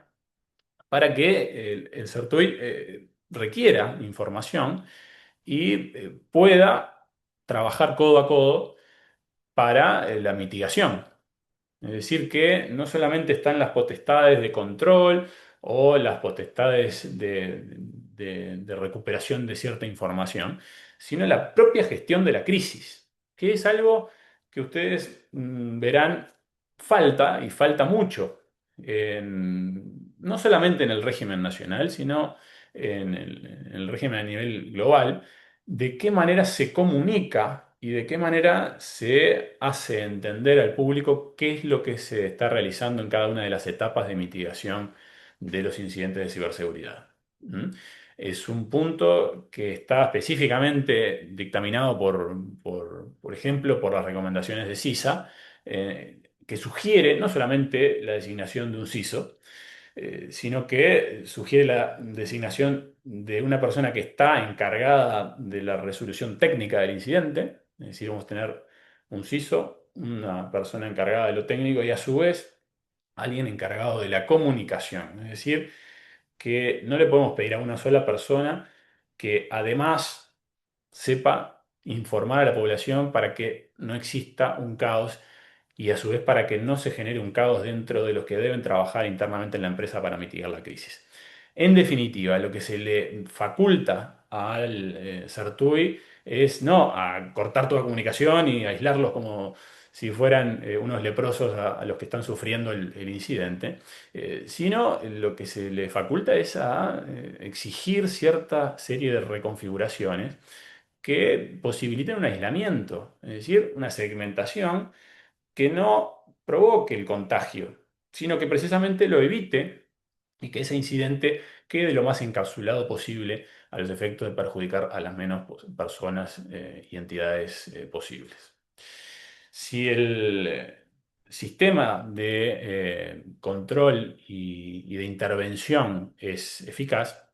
Speaker 2: para que el CERTUI requiera información y pueda trabajar codo a codo para la mitigación. Es decir, que no solamente están las potestades de control o las potestades de recuperación de cierta información, sino la propia gestión de la crisis, que es algo que ustedes verán falta y falta mucho, no solamente en el régimen nacional, sino en el régimen a nivel global, de qué manera se comunica y de qué manera se hace entender al público qué es lo que se está realizando en cada una de las etapas de mitigación de los incidentes de ciberseguridad. ¿Mm? Es un punto que está específicamente dictaminado por ejemplo, por las recomendaciones de CISA, que sugiere no solamente la designación de un CISO, sino que sugiere la designación de una persona que está encargada de la resolución técnica del incidente, es decir, vamos a tener un CISO, una persona encargada de lo técnico y a su vez alguien encargado de la comunicación, es decir, que no le podemos pedir a una sola persona que además sepa informar a la población para que no exista un caos y a su vez para que no se genere un caos dentro de los que deben trabajar internamente en la empresa para mitigar la crisis. En definitiva, lo que se le faculta al Certui es no a cortar toda comunicación y aislarlos como si fueran unos leprosos a los que están sufriendo el incidente, sino lo que se le faculta es a exigir cierta serie de reconfiguraciones que posibiliten un aislamiento, es decir, una segmentación que no provoque el contagio, sino que precisamente lo evite y que ese incidente quede lo más encapsulado posible a los efectos de perjudicar a las menos personas y entidades posibles. Si el sistema de control y de intervención es eficaz,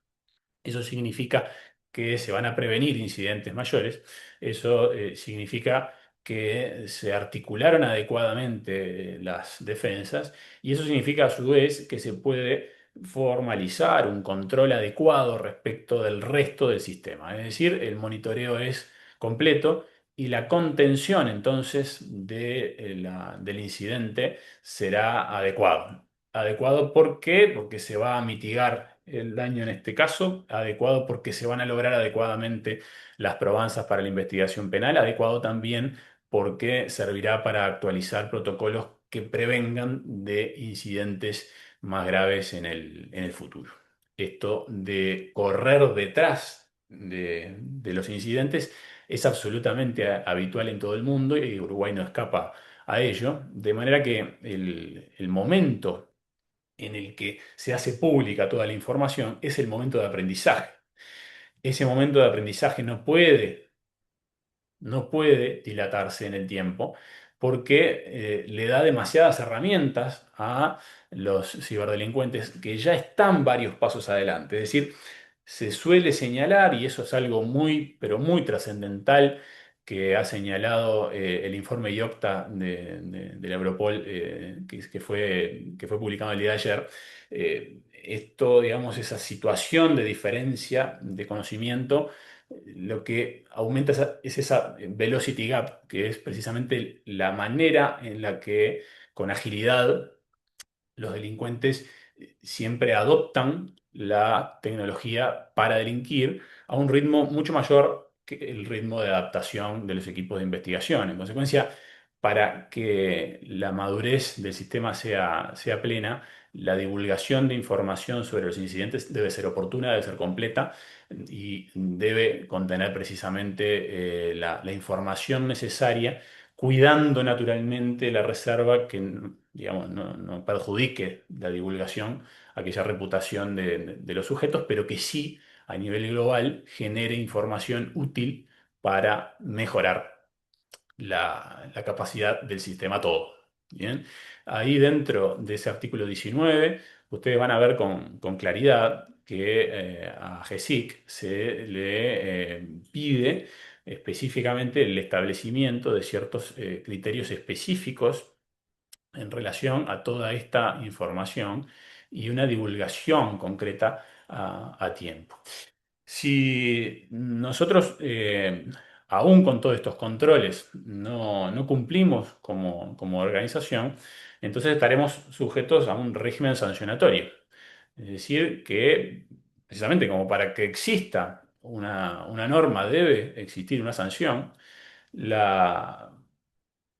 Speaker 2: eso significa que se van a prevenir incidentes mayores. Eso significa que se articularon adecuadamente las defensas y eso significa a su vez que se puede formalizar un control adecuado respecto del resto del sistema. Es decir, el monitoreo es completo y la contención entonces del incidente será adecuado. Adecuado, ¿por qué? Porque se va a mitigar el daño en este caso, adecuado porque se van a lograr adecuadamente las probanzas para la investigación penal, adecuado también porque servirá para actualizar protocolos que prevengan de incidentes más graves en el futuro. Esto de correr detrás de los incidentes es absolutamente habitual en todo el mundo y Uruguay no escapa a ello, de manera que el momento en el que se hace pública toda la información es el momento de aprendizaje. Ese momento de aprendizaje no puede dilatarse en el tiempo porque le da demasiadas herramientas a los ciberdelincuentes que ya están varios pasos adelante. Es decir, se suele señalar, y eso es algo muy, pero muy trascendental que ha señalado el informe IOCTA de la Europol que fue publicado el día de ayer. Esto, digamos, esa situación de diferencia de conocimiento lo que aumenta es esa velocity gap, que es precisamente la manera en la que con agilidad los delincuentes siempre adoptan la tecnología para delinquir a un ritmo mucho mayor que el ritmo de adaptación de los equipos de investigación. En consecuencia, para que la madurez del sistema sea plena, la divulgación de información sobre los incidentes debe ser oportuna, debe ser completa y debe contener precisamente la información necesaria cuidando naturalmente la reserva que, digamos, no perjudique la divulgación, aquella reputación de los sujetos, pero que sí a nivel global genere información útil para mejorar la capacidad del sistema todo. Bien, ahí dentro de ese artículo 19, ustedes van a ver con claridad que a GESIC se le pide específicamente el establecimiento de ciertos criterios específicos en relación a toda esta información y una divulgación concreta a tiempo. Si nosotros, aún con todos estos controles, no cumplimos como organización, entonces estaremos sujetos a un régimen sancionatorio. Es decir, que precisamente como para que exista una norma debe existir una sanción, la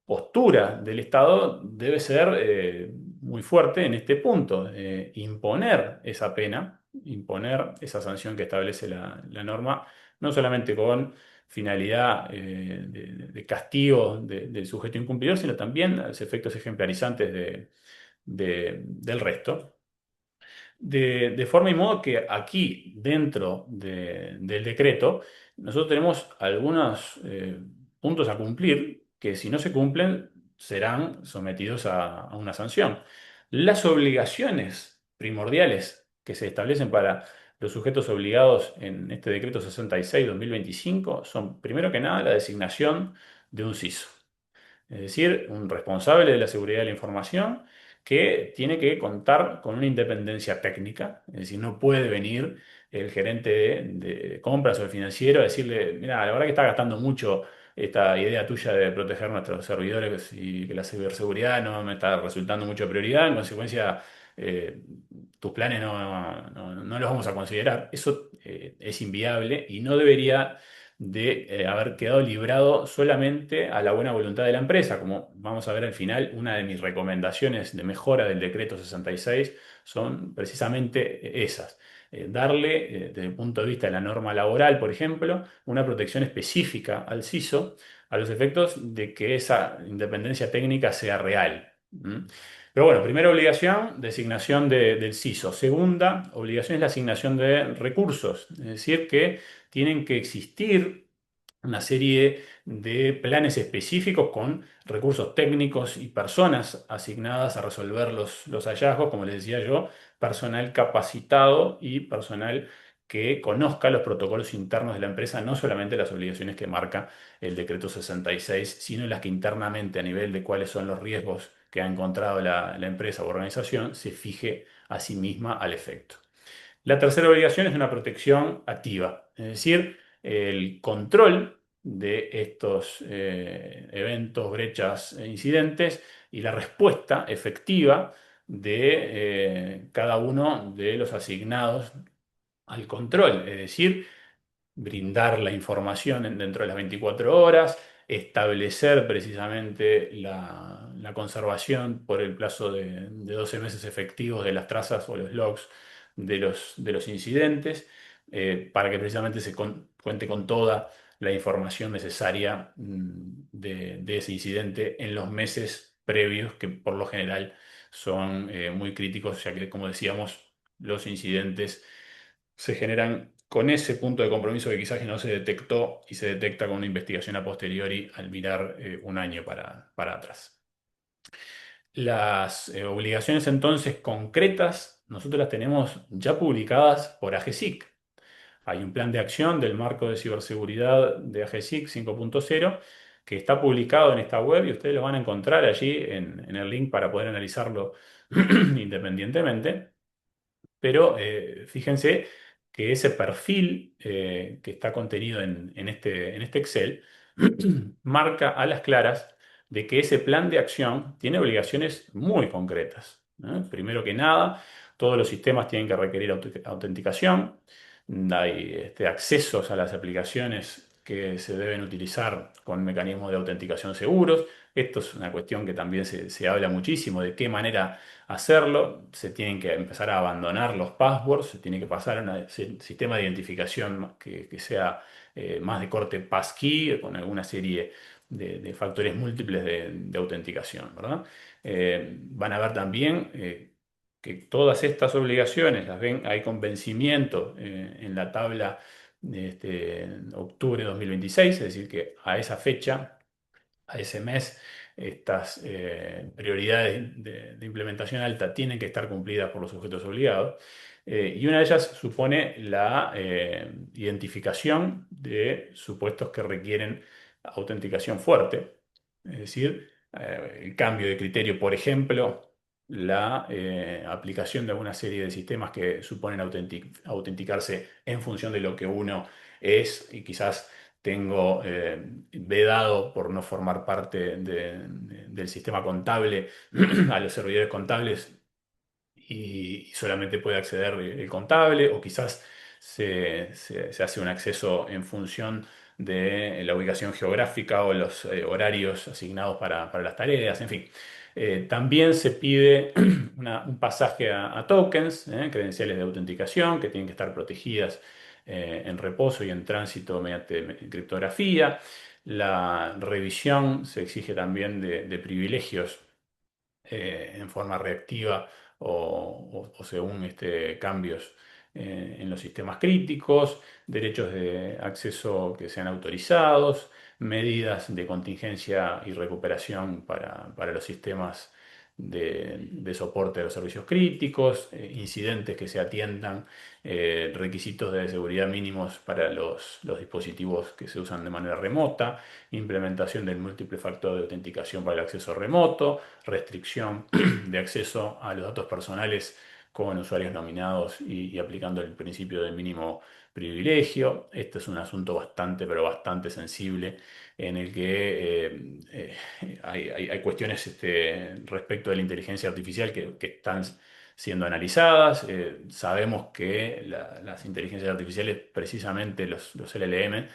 Speaker 2: postura del Estado debe ser muy fuerte en este punto, imponer esa pena, imponer esa sanción que establece la norma, no solamente con finalidad de castigo del sujeto incumplidor, sino también a los efectos ejemplarizantes del resto. De forma y modo que aquí, dentro del decreto, nosotros tenemos algunos puntos a cumplir que si no se cumplen serán sometidos a una sanción. Las obligaciones primordiales que se establecen para los sujetos obligados en este decreto 66/2025 son, primero que nada, la designación de un CISO, es decir, un responsable de la seguridad de la información que tiene que contar con una independencia técnica, es decir, no puede venir el gerente de compras o el financiero a decirle, mira, la verdad que está gastando mucho esta idea tuya de proteger nuestros servidores y que la ciberseguridad no me está resultando mucho prioridad, en consecuencia, eh, tus planes no los vamos a considerar. Eso es inviable y no debería de haber quedado librado solamente a la buena voluntad de la empresa. Como vamos a ver al final, una de mis recomendaciones de mejora del decreto 66 son precisamente esas. Darle, desde el punto de vista de la norma laboral, por ejemplo, una protección específica al CISO a los efectos de que esa independencia técnica sea real. ¿Mm? Pero bueno, primera obligación, designación del CISO. Segunda obligación es la asignación de recursos, es decir, que tienen que existir una serie de planes específicos con recursos técnicos y personas asignadas a resolver los hallazgos, como les decía yo, personal capacitado y personal que conozca los protocolos internos de la empresa, no solamente las obligaciones que marca el decreto 66, sino las que internamente a nivel de cuáles son los riesgos que ha encontrado la empresa o organización, se fije a sí misma al efecto. La tercera obligación es una protección activa, es decir, el control de estos eventos, brechas e incidentes y la respuesta efectiva de cada uno de los asignados al control, es decir, brindar la información dentro de las 24 horas, establecer precisamente la conservación por el plazo de 12 meses efectivos de las trazas o los logs de los incidentes, para que precisamente cuente con toda la información necesaria de ese incidente en los meses previos, que por lo general son muy críticos, ya que, como decíamos, los incidentes se generan con ese punto de compromiso que quizás no se detectó y se detecta con una investigación a posteriori al mirar un año para atrás. Las obligaciones entonces concretas, nosotros las tenemos ya publicadas por AGESIC. Hay un plan de acción del marco de ciberseguridad de AGESIC 5.0 que está publicado en esta web y ustedes lo van a encontrar allí en el link para poder analizarlo independientemente. Pero fíjense que ese perfil que está contenido en este Excel marca a las claras de que ese plan de acción tiene obligaciones muy concretas, ¿no? Primero que nada, todos los sistemas tienen que requerir autenticación, hay accesos a las aplicaciones que se deben utilizar con mecanismos de autenticación seguros. Esto es una cuestión que también se habla muchísimo de qué manera hacerlo. Se tienen que empezar a abandonar los passwords, se tiene que pasar a un sistema de identificación que sea más de corte passkey, con alguna serie de factores múltiples de autenticación, ¿verdad? Van a ver también que todas estas obligaciones las ven, hay con vencimiento en la tabla de octubre de 2026, es decir, que a esa fecha, a ese mes, estas prioridades de implementación alta tienen que estar cumplidas por los sujetos obligados. Y una de ellas supone la identificación de supuestos que requieren autenticación fuerte, es decir, el cambio de criterio, por ejemplo, la aplicación de alguna serie de sistemas que suponen autenticarse en función de lo que uno es y quizás tengo vedado por no formar parte del sistema contable a los servidores contables y solamente puede acceder el contable, o quizás se hace un acceso en función de la ubicación geográfica o los horarios asignados para las tareas, en fin. También se pide un pasaje a tokens, credenciales de autenticación, que tienen que estar protegidas en reposo y en tránsito mediante criptografía. La revisión se exige también de privilegios en forma reactiva o según cambios en los sistemas críticos, derechos de acceso que sean autorizados, medidas de contingencia y recuperación para los sistemas de soporte de los servicios críticos, incidentes que se atiendan, requisitos de seguridad mínimos para los dispositivos que se usan de manera remota, implementación del múltiple factor de autenticación para el acceso remoto, restricción de acceso a los datos personales con usuarios nominados y aplicando el principio de mínimo privilegio. Este es un asunto bastante, pero bastante sensible en el que hay cuestiones respecto de la inteligencia artificial que están siendo analizadas. Sabemos que las inteligencias artificiales, precisamente los LLM,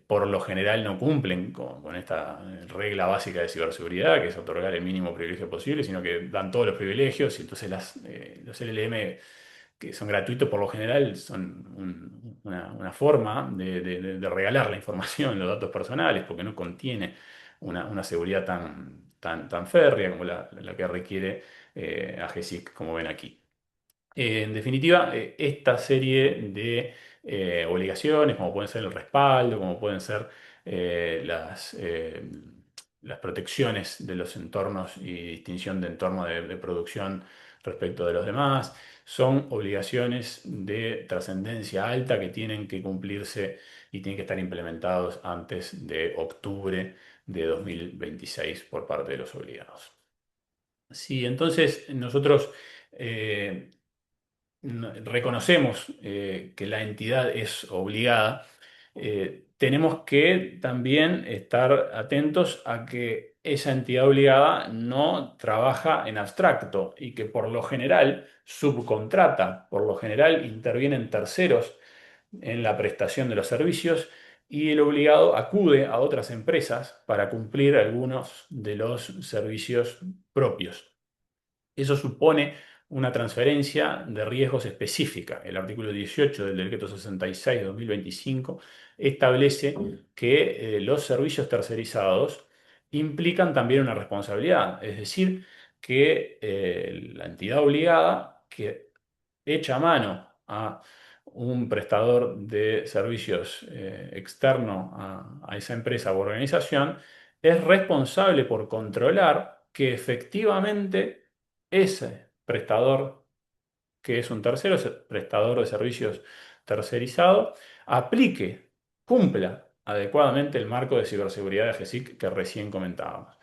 Speaker 2: por lo general no cumplen con esta regla básica de ciberseguridad, que es otorgar el mínimo privilegio posible, sino que dan todos los privilegios y entonces los LLM que son gratuitos por lo general son una forma de regalar la información, los datos personales, porque no contiene una seguridad tan férrea como la que requiere AGESIC, como ven aquí. En definitiva, esta serie de obligaciones, como pueden ser el respaldo, como pueden ser eh, las, eh, las protecciones de los entornos y distinción de entorno de producción respecto de los demás, son obligaciones de trascendencia alta que tienen que cumplirse y tienen que estar implementados antes de octubre de 2026 por parte de los obligados. Sí, entonces nosotros reconocemos que la entidad es obligada, tenemos que también estar atentos a que esa entidad obligada no trabaja en abstracto y que por lo general subcontrata, por lo general intervienen terceros en la prestación de los servicios y el obligado acude a otras empresas para cumplir algunos de los servicios propios. Eso supone una transferencia de riesgos específica. El artículo 18 del decreto 66 de 2025 establece que los servicios tercerizados implican también una responsabilidad, es decir, que la entidad obligada que echa mano a un prestador de servicios externo a esa empresa u organización es responsable por controlar que efectivamente ese prestador, que es un tercero, ese prestador de servicios tercerizado, aplique, cumpla adecuadamente el marco de ciberseguridad de AGESIC que recién comentábamos.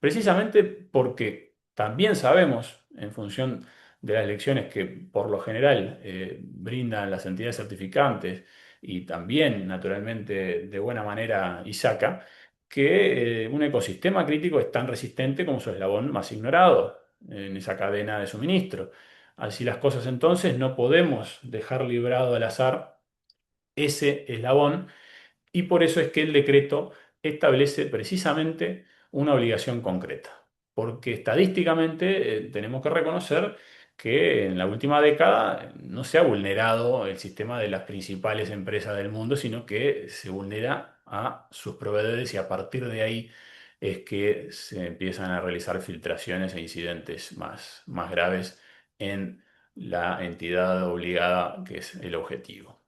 Speaker 2: Precisamente porque también sabemos, en función de las lecciones que por lo general brindan las entidades certificantes y también, naturalmente, de buena manera ISACA, que un ecosistema crítico es tan resistente como su eslabón más ignorado en esa cadena de suministro. Así las cosas, entonces no podemos dejar librado al azar ese eslabón y por eso es que el decreto establece precisamente una obligación concreta. Porque estadísticamente tenemos que reconocer que en la última década no se ha vulnerado el sistema de las principales empresas del mundo, sino que se vulnera a sus proveedores y a partir de ahí es que se empiezan a realizar filtraciones e incidentes más graves en la entidad obligada que es el objetivo.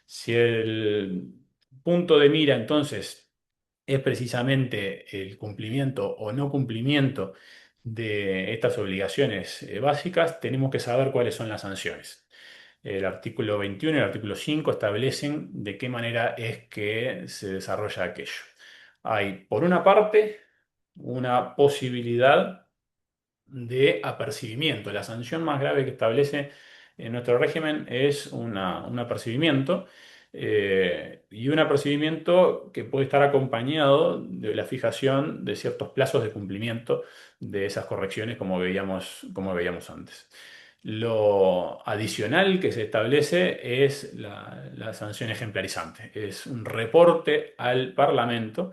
Speaker 2: Si el punto de mira entonces es precisamente el cumplimiento o no cumplimiento de estas obligaciones básicas, tenemos que saber cuáles son las sanciones. El artículo 21 y el artículo 5 establecen de qué manera es que se desarrolla aquello. Hay, por una parte, una posibilidad de apercibimiento. La sanción más grave que establece en nuestro régimen es un apercibimiento, y un apercibimiento que puede estar acompañado de la fijación de ciertos plazos de cumplimiento de esas correcciones como veíamos antes. Lo adicional que se establece es la sanción ejemplarizante. Es un reporte al Parlamento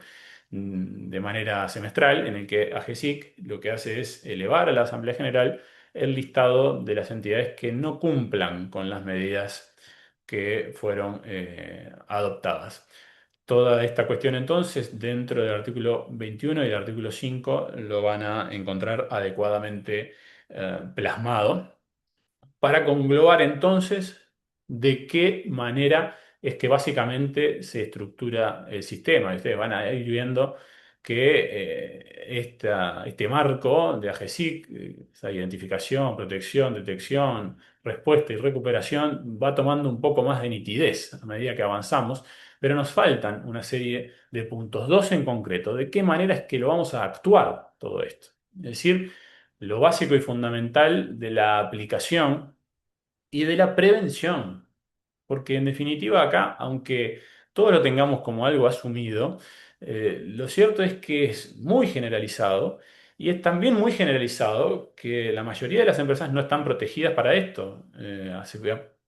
Speaker 2: de manera semestral, en el que AGESIC lo que hace es elevar a la Asamblea General el listado de las entidades que no cumplan con las medidas que fueron adoptadas. Toda esta cuestión entonces, dentro del artículo 21 y del artículo 5, lo van a encontrar adecuadamente plasmado para conglobar entonces de qué manera es que básicamente se estructura el sistema. Y ustedes van a ir viendo que este marco de AGESIC, esa identificación, protección, detección, respuesta y recuperación, va tomando un poco más de nitidez a medida que avanzamos, pero nos faltan una serie de puntos, dos en concreto, de qué manera es que lo vamos a actuar todo esto. Es decir, lo básico y fundamental de la aplicación y de la prevención. Porque en definitiva acá, aunque todo lo tengamos como algo asumido, lo cierto es que es muy generalizado y es también muy generalizado que la mayoría de las empresas no están protegidas para esto. Hace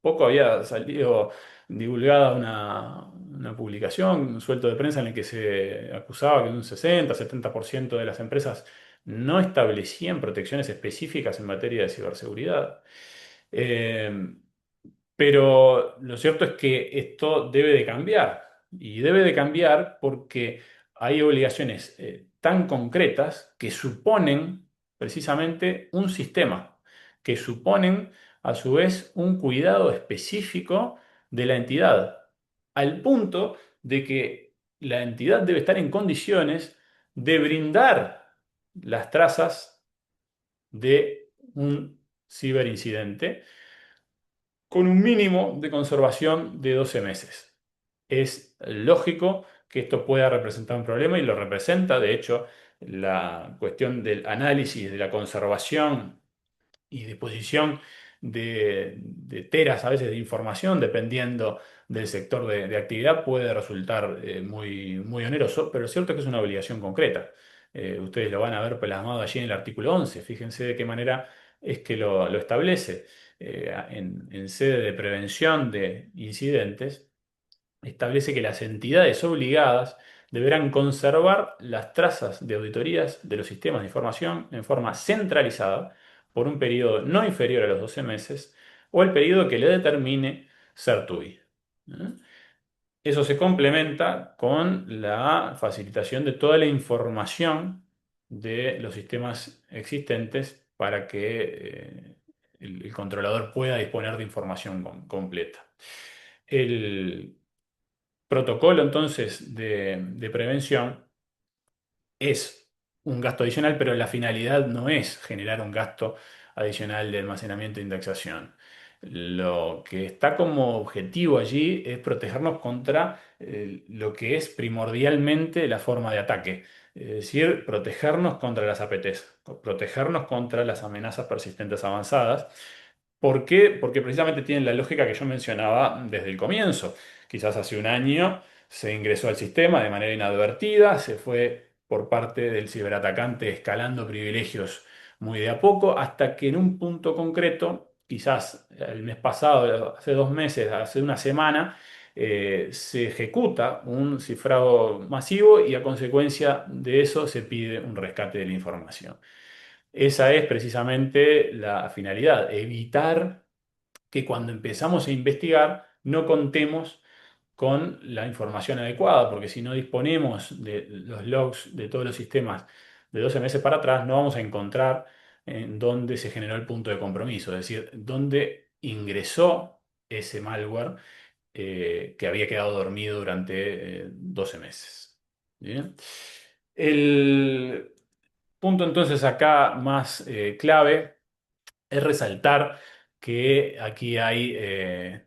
Speaker 2: poco había salido divulgada una publicación, un suelto de prensa en el que se acusaba que un 60-70% de las empresas no establecían protecciones específicas en materia de ciberseguridad. Eh, pero lo cierto es que esto debe de cambiar y debe de cambiar porque hay obligaciones tan concretas que suponen precisamente un sistema, que suponen a su vez un cuidado específico de la entidad, al punto de que la entidad debe estar en condiciones de brindar las trazas de un ciberincidente con un mínimo de conservación de 12 meses. Es lógico que esto pueda representar un problema y lo representa. De hecho, la cuestión del análisis, de la conservación y disposición de teras a veces de información, dependiendo del sector de actividad, puede resultar muy oneroso, pero es cierto que es una obligación concreta. Ustedes lo van a ver plasmado allí en el artículo 11. Fíjense de qué manera es que lo establece. En sede de prevención de incidentes, establece que las entidades obligadas deberán conservar las trazas de auditorías de los sistemas de información en forma centralizada por un periodo no inferior a los 12 meses o el periodo que le determine Certui. ¿Eh? Eso se complementa con la facilitación de toda la información de los sistemas existentes para que el controlador pueda disponer de información completa. El protocolo entonces de prevención es un gasto adicional, pero la finalidad no es generar un gasto adicional de almacenamiento e indexación. Lo que está como objetivo allí es protegernos contra lo que es primordialmente la forma de ataque, es decir, protegernos contra las APTs, protegernos contra las amenazas persistentes avanzadas. ¿Por qué? Porque precisamente tienen la lógica que yo mencionaba desde el comienzo. Quizás hace un año se ingresó al sistema de manera inadvertida, se fue por parte del ciberatacante escalando privilegios muy de a poco, hasta que en un punto concreto, quizás el mes pasado, hace 2 meses, hace una semana, se ejecuta un cifrado masivo y a consecuencia de eso se pide un rescate de la información. Esa es precisamente la finalidad, evitar que cuando empezamos a investigar no contemos con la información adecuada, porque si no disponemos de los logs de todos los sistemas de 12 meses para atrás, no vamos a encontrar en dónde se generó el punto de compromiso, es decir, dónde ingresó ese malware que había quedado dormido durante 12 meses. Bien. El punto entonces acá más clave es resaltar que aquí hay,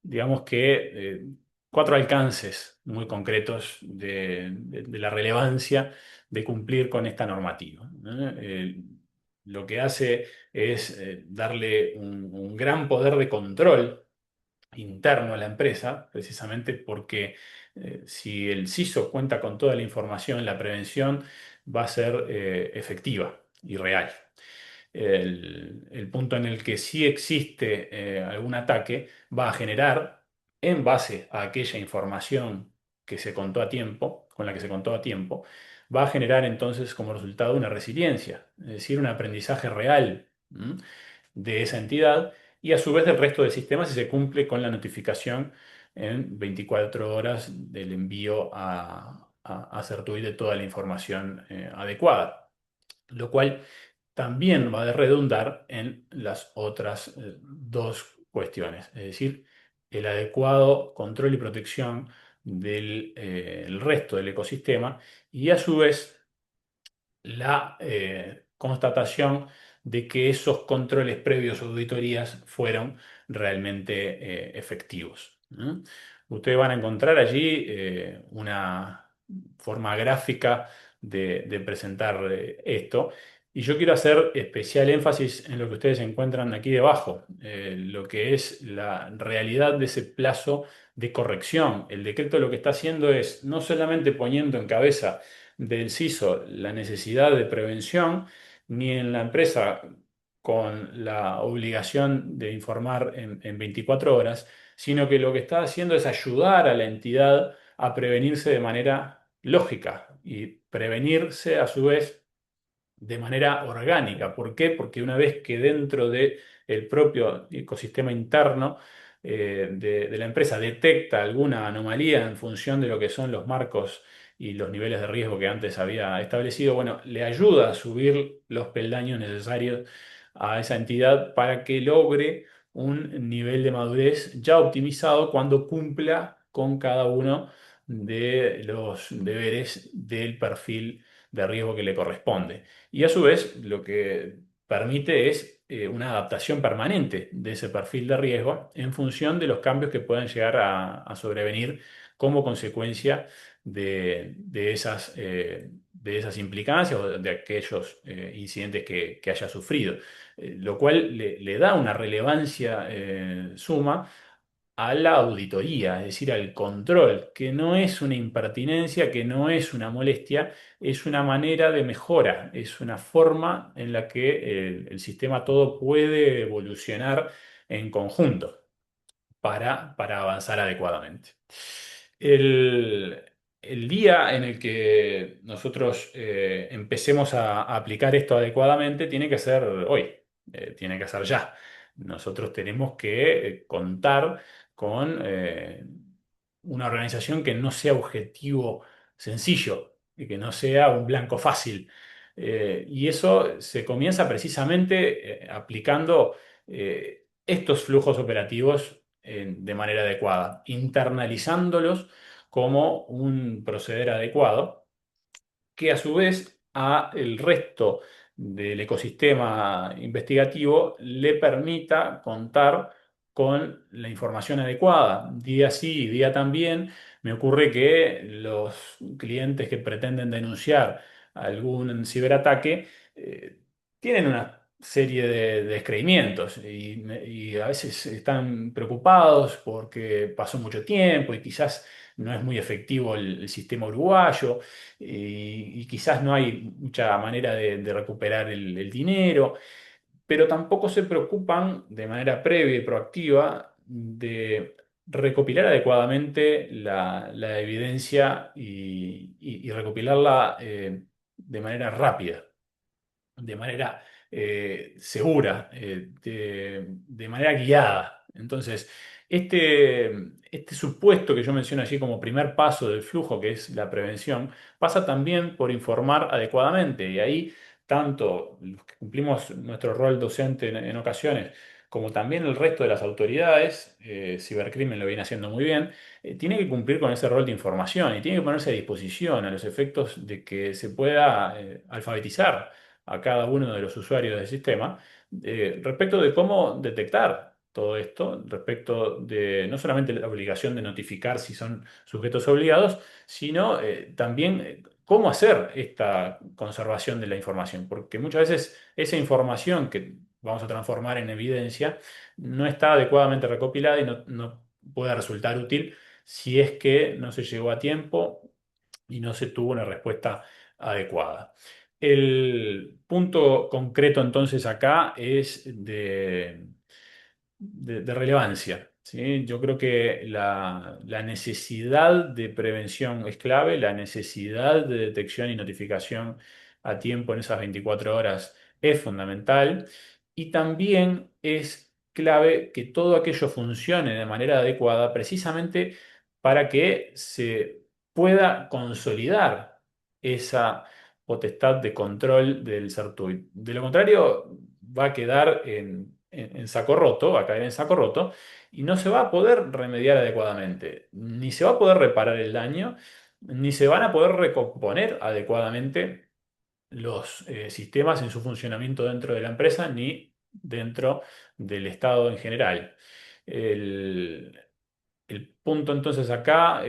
Speaker 2: digamos que, cuatro alcances muy concretos de la relevancia de cumplir con esta normativa, ¿no? Lo que hace es darle un gran poder de control interno a la empresa, precisamente porque si el CISO cuenta con toda la información, la prevención va a ser efectiva y real. El punto en el que sí existe algún ataque va a generar, en base a aquella información que se contó a tiempo, con la que se contó a tiempo, va a generar entonces como resultado una resiliencia, es decir, un aprendizaje real, ¿m? de esa entidad y a su vez del resto del sistema si se cumple con la notificación en 24 horas del envío a Certuit de toda la información adecuada, lo cual también va a redundar en las otras dos cuestiones, es decir, el adecuado control y protección del el resto del ecosistema y a su vez la constatación de que esos controles previos o auditorías fueron realmente efectivos, ¿no? Ustedes van a encontrar allí una forma gráfica de presentar esto. Y yo quiero hacer especial énfasis en lo que ustedes encuentran aquí debajo, lo que es la realidad de ese plazo de corrección. El decreto lo que está haciendo es no solamente poniendo en cabeza del CISO la necesidad de prevención, ni en la empresa con la obligación de informar en 24 horas, sino que lo que está haciendo es ayudar a la entidad a prevenirse de manera lógica y prevenirse a su vez de manera orgánica. ¿Por qué? Porque una vez que dentro de el propio ecosistema interno de la empresa detecta alguna anomalía en función de lo que son los marcos y los niveles de riesgo que antes había establecido, bueno, le ayuda a subir los peldaños necesarios a esa entidad para que logre un nivel de madurez ya optimizado cuando cumpla con cada uno de los deberes del perfil de riesgo que le corresponde. Y a su vez, lo que permite es una adaptación permanente de ese perfil de riesgo en función de los cambios que puedan llegar a sobrevenir como consecuencia de esas implicancias o de aquellos incidentes que haya sufrido. Lo cual le da una relevancia suma a la auditoría, es decir, al control, que no es una impertinencia, que no es una molestia, es una manera de mejora, es una forma en la que el sistema todo puede evolucionar en conjunto para avanzar adecuadamente. El, el día en el que nosotros empecemos a aplicar esto adecuadamente tiene que ser hoy, tiene que ser ya. Nosotros tenemos que contar con una organización que no sea objetivo sencillo y que no sea un blanco fácil. Y eso se comienza precisamente aplicando estos flujos operativos de manera adecuada, internalizándolos como un proceder adecuado que a su vez a el resto del ecosistema investigativo le permita contar con la información adecuada. Día sí y día también me ocurre que los clientes que pretenden denunciar algún ciberataque tienen una serie de descreimientos y a veces están preocupados porque pasó mucho tiempo y quizás no es muy efectivo el sistema uruguayo y quizás no hay mucha manera de recuperar el dinero, pero tampoco se preocupan de manera previa y proactiva de recopilar adecuadamente la evidencia y recopilarla de manera rápida, de manera segura, de manera guiada. Entonces, este, este supuesto que yo menciono allí como primer paso del flujo, que es la prevención, pasa también por informar adecuadamente. Y ahí, tanto los que cumplimos nuestro rol docente en ocasiones, como también el resto de las autoridades, cibercrimen lo viene haciendo muy bien, tiene que cumplir con ese rol de información y tiene que ponerse a disposición a los efectos de que se pueda alfabetizar a cada uno de los usuarios del sistema respecto de cómo detectar todo esto, respecto de no solamente la obligación de notificar si son sujetos obligados, sino también cómo hacer esta conservación de la información, porque muchas veces esa información que vamos a transformar en evidencia no está adecuadamente recopilada y no puede resultar útil si es que no se llegó a tiempo y no se tuvo una respuesta adecuada. El punto concreto entonces acá es de relevancia, ¿sí? Yo creo que la necesidad de prevención es clave, la necesidad de detección y notificación a tiempo en esas 24 horas es fundamental y también es clave que todo aquello funcione de manera adecuada precisamente para que se pueda consolidar esa potestad de control del CERTUI. De lo contrario, va a quedar en saco roto, va a caer en saco roto y no se va a poder remediar adecuadamente, ni se va a poder reparar el daño, ni se van a poder recomponer adecuadamente los sistemas en su funcionamiento dentro de la empresa, ni dentro del Estado en general. El, el punto entonces acá,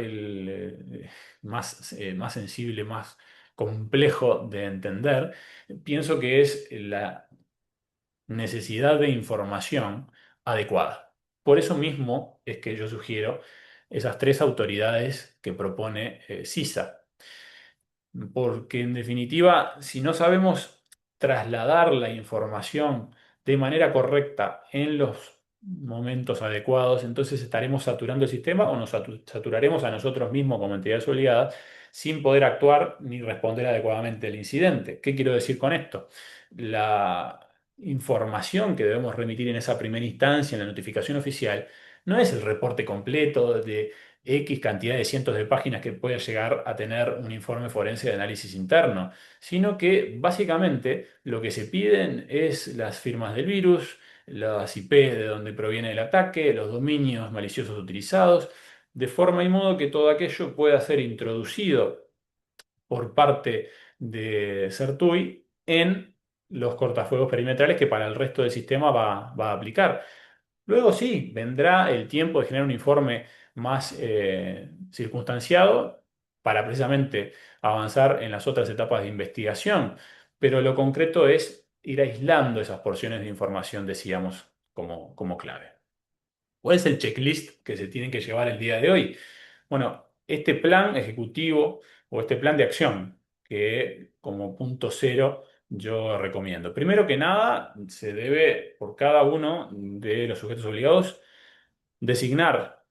Speaker 2: más sensible, más complejo de entender, pienso que es la necesidad de información adecuada. Por eso mismo es que yo sugiero esas tres autoridades que propone CISA, porque en definitiva, si no sabemos trasladar la información de manera correcta en los momentos adecuados, entonces estaremos saturando el sistema o nos saturaremos a nosotros mismos como entidades obligadas sin poder actuar ni responder adecuadamente al incidente. ¿Qué quiero decir con esto? La información que debemos remitir en esa primera instancia, en la notificación oficial, no es el reporte completo de X cantidad de cientos de páginas que puede llegar a tener un informe forense de análisis interno, sino que básicamente lo que se piden es las firmas del virus, las IP de donde proviene el ataque, los dominios maliciosos utilizados, de forma y modo que todo aquello pueda ser introducido por parte de Certui en los cortafuegos perimetrales que para el resto del sistema va a aplicar. Luego sí, vendrá el tiempo de generar un informe más circunstanciado para precisamente avanzar en las otras etapas de investigación, pero lo concreto es ir aislando esas porciones de información, decíamos, como clave. ¿Cuál es el checklist que se tiene que llevar el día de hoy? Bueno, este plan ejecutivo o este plan de acción que como punto cero yo recomiendo. Primero que nada, se debe por cada uno de los sujetos obligados designar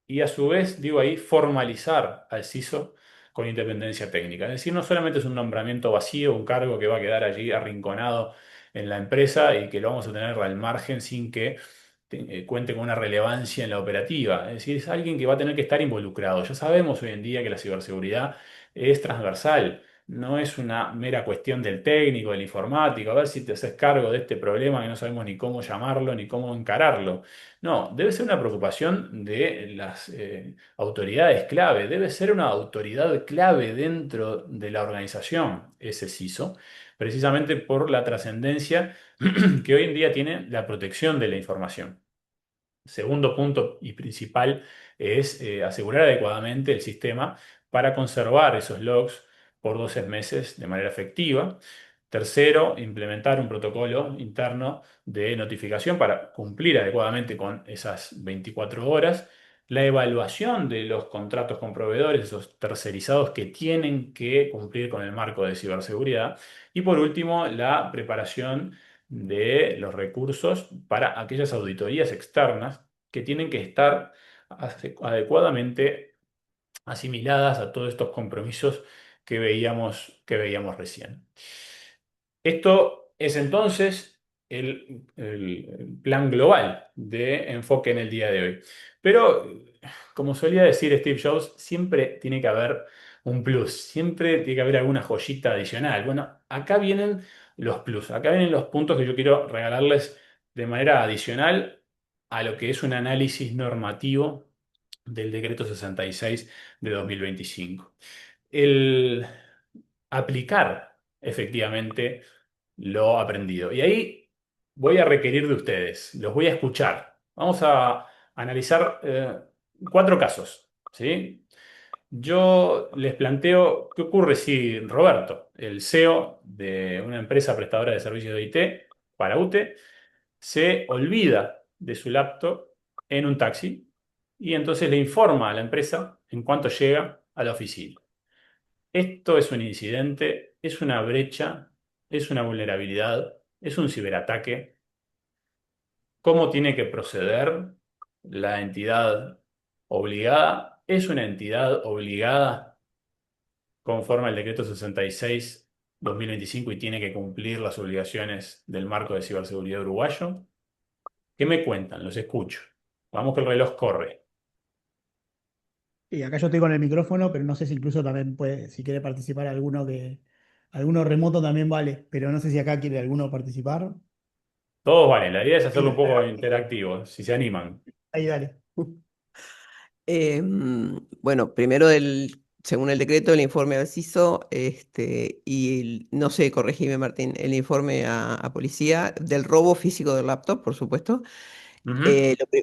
Speaker 2: y a su vez, digo ahí, formalizar al CISO con independencia técnica. Es decir, no solamente es un nombramiento vacío, un cargo que va a quedar allí arrinconado en la empresa y que lo vamos a tener al margen sin que cuente con una relevancia en la operativa. Es decir, es alguien que va a tener que estar involucrado. Ya sabemos hoy en día que la ciberseguridad es transversal. No es una mera cuestión del técnico, del informático, a ver si te haces cargo de este problema que no sabemos ni cómo llamarlo ni cómo encararlo. No, debe ser una preocupación de las autoridades clave, debe ser una autoridad clave dentro de la organización, ese CISO, precisamente por la trascendencia que hoy en día tiene la protección de la información. Segundo punto y principal es asegurar adecuadamente el sistema para conservar esos logs por 12 meses de manera efectiva. Tercero, implementar un protocolo interno de notificación para cumplir adecuadamente con esas 24 horas. La evaluación de los contratos con proveedores, esos tercerizados que tienen que cumplir con el marco de ciberseguridad. Y por último, la preparación de los recursos para aquellas auditorías externas que tienen que estar adecuadamente asimiladas a todos estos compromisos que veíamos recién. Esto es entonces el plan global de enfoque en el día de hoy. Pero, como solía decir Steve Jobs, siempre tiene que haber un plus, siempre tiene que haber alguna joyita adicional. Bueno, acá vienen los plus, acá vienen los puntos que yo quiero regalarles de manera adicional a lo que es un análisis normativo del decreto 66 de 2025. El aplicar efectivamente lo aprendido. Y ahí voy a requerir de ustedes, los voy a escuchar. Vamos a analizar 4 casos, ¿sí? Yo les planteo qué ocurre si Roberto, el CEO de una empresa prestadora de servicios de IT para UTE, se olvida de su laptop en un taxi y entonces le informa a la empresa en cuanto llega a la oficina. Esto es un incidente, es una brecha, es una vulnerabilidad, es un ciberataque. ¿Cómo tiene que proceder la entidad obligada? ¿Es una entidad obligada conforme al decreto 66/2025 y tiene que cumplir las obligaciones del marco de ciberseguridad uruguayo? ¿Qué me cuentan? Los escucho. Vamos que el reloj corre.
Speaker 1: Y acá yo estoy con el micrófono, pero no sé si incluso también puede, si quiere participar alguno remoto también vale, pero no sé si acá quiere alguno participar.
Speaker 2: Todos valen. La idea es hacerlo un
Speaker 1: Ahí,
Speaker 2: poco interactivo, si se animan.
Speaker 1: ahí dale.
Speaker 3: Bueno, primero según el decreto, el informe al CISO, no sé, corregime Martín, el informe a policía del robo físico del laptop, por supuesto.
Speaker 2: Ujú.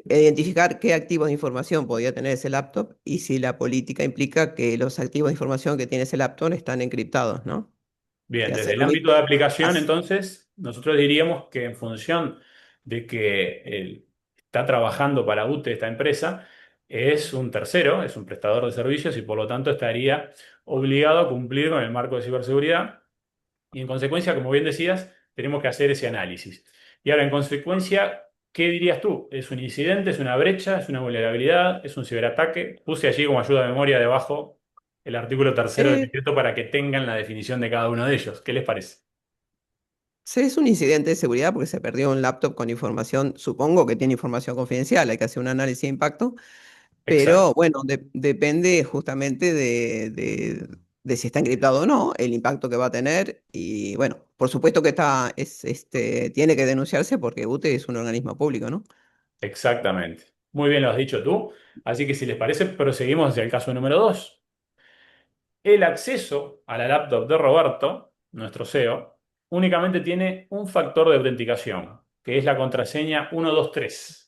Speaker 3: Identificar qué activos de información podía tener ese laptop y si la política implica que los activos de información que tiene ese laptop están encriptados, ¿no?
Speaker 2: Bien,
Speaker 3: Y
Speaker 2: desde
Speaker 3: hacer
Speaker 2: el
Speaker 3: lo
Speaker 2: ámbito
Speaker 3: mismo.
Speaker 2: de aplicación,
Speaker 3: Haz-
Speaker 2: entonces, nosotros diríamos que en función de que está trabajando para UTE esta empresa, es un tercero, es un prestador de servicios y por lo tanto estaría obligado a cumplir con el marco de ciberseguridad y en consecuencia, como bien decías, tenemos que hacer ese análisis. Y ahora, en consecuencia, ¿qué dirías tú? ¿Es un incidente, es una brecha, es una vulnerabilidad, es un ciberataque? Puse allí como ayuda de memoria debajo el artículo tercero del
Speaker 3: Eh,
Speaker 2: decreto para que tengan la definición de cada uno de ellos. ¿Qué les parece?
Speaker 3: Sí, es un incidente de seguridad porque se perdió un laptop con información, supongo que tiene información confidencial, hay que hacer un análisis de impacto.
Speaker 2: Exacto,
Speaker 3: Pero bueno, depende justamente de si está encriptado o no, el impacto que va a tener. Y bueno, por supuesto que tiene que denunciarse porque UTE es un organismo público, ¿no?
Speaker 2: exactamente. Muy bien lo has dicho tú. Así que si les parece, proseguimos hacia el caso número 2. El acceso a la laptop de Roberto, nuestro CEO, únicamente tiene un factor de autenticación, que es la contraseña 123.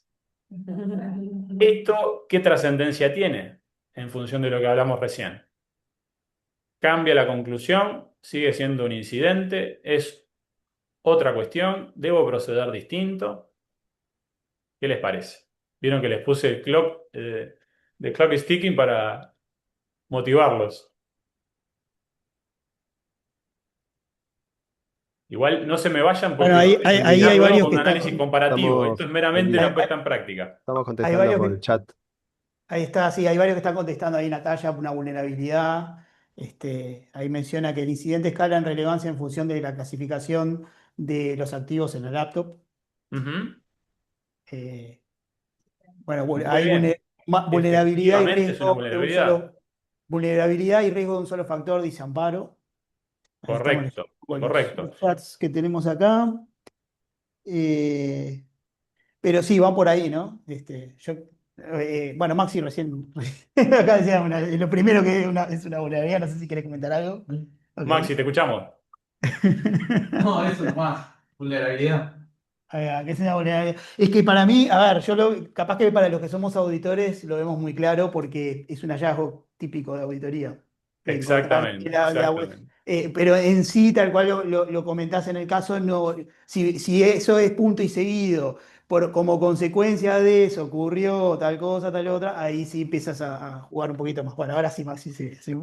Speaker 2: ¿Esto qué trascendencia tiene en función de lo que hablamos recién? ¿Cambia la conclusión? ¿Sigue siendo un incidente? ¿Es otra cuestión? ¿Debo proceder distinto? ¿Qué les parece? Vieron que les puse el clock, de clock sticking para motivarlos. Igual no se me vayan
Speaker 1: Bueno,
Speaker 2: porque vamos a
Speaker 1: ahí
Speaker 2: culminar
Speaker 1: hay
Speaker 2: luego
Speaker 1: varios
Speaker 2: con
Speaker 1: que
Speaker 2: un análisis
Speaker 1: están,
Speaker 2: comparativo. Esto
Speaker 4: Estamos,
Speaker 2: es meramente
Speaker 4: Eli,
Speaker 2: una
Speaker 1: hay,
Speaker 2: puesta en práctica.
Speaker 4: estamos
Speaker 1: hay
Speaker 4: contestando
Speaker 1: varios
Speaker 4: por
Speaker 1: que,
Speaker 4: el chat.
Speaker 1: ahí está, sí, hay varios que están contestando ahí, Natalia, una vulnerabilidad. Ahí menciona que el incidente escala en relevancia en función de la clasificación de los activos en la laptop.
Speaker 2: Ujú.
Speaker 1: Eh, bueno,
Speaker 2: Muy bien.
Speaker 1: vulnerabilidad y
Speaker 2: Efectivamente es una
Speaker 1: riesgo de un
Speaker 2: vulnerabilidad.
Speaker 1: solo, vulnerabilidad y riesgo de un solo factor, dice Amparo. Ahí estamos
Speaker 2: Correcto,
Speaker 1: con
Speaker 2: correcto.
Speaker 1: los chats que tenemos acá. Eh, pero sí, van por ahí, ¿no? Bueno, Maxi recién, acá decía, lo primero que es una vulnerabilidad, no sé si querés comentar algo. Ok.
Speaker 2: Maxi, te escuchamos.
Speaker 5: No, eso nomás. Vulnerabilidad.
Speaker 1: Que es una vulnerabilidad. Es que para mí, a ver, capaz que para los que somos auditores lo vemos muy claro porque es un hallazgo típico de auditoría. Encontrar que
Speaker 2: Exactamente, exactamente.
Speaker 1: pero en sí, tal cual lo comentás en el caso, no, si eso es punto y seguido, como consecuencia de eso ocurrió tal cosa, tal otra, ahí sí empiezas a jugar un poquito más. Bueno, ahora sí, más sí, sí, sí.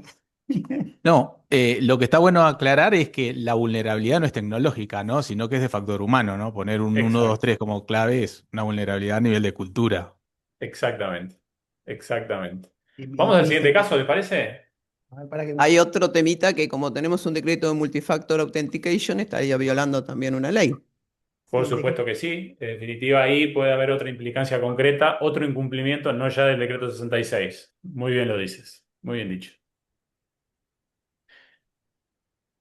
Speaker 5: No, lo que está bueno aclarar es que la vulnerabilidad no es tecnológica, ¿no? Sino que es de factor humano, ¿no? Poner un 1, 2,
Speaker 2: Exacto,
Speaker 5: 3 como clave es una vulnerabilidad a nivel de cultura.
Speaker 2: exactamente, exactamente. Vamos al
Speaker 1: Y,
Speaker 2: siguiente caso, ¿les parece?
Speaker 1: a ver, para que
Speaker 3: Hay otro temita que como tenemos un decreto de multifactor authentication, estaría violando también una ley.
Speaker 2: Por
Speaker 1: sí,
Speaker 2: supuesto que sí. En definitiva, ahí puede haber otra implicancia concreta, otro incumplimiento, no ya del decreto 66. Muy bien lo dices, muy bien dicho.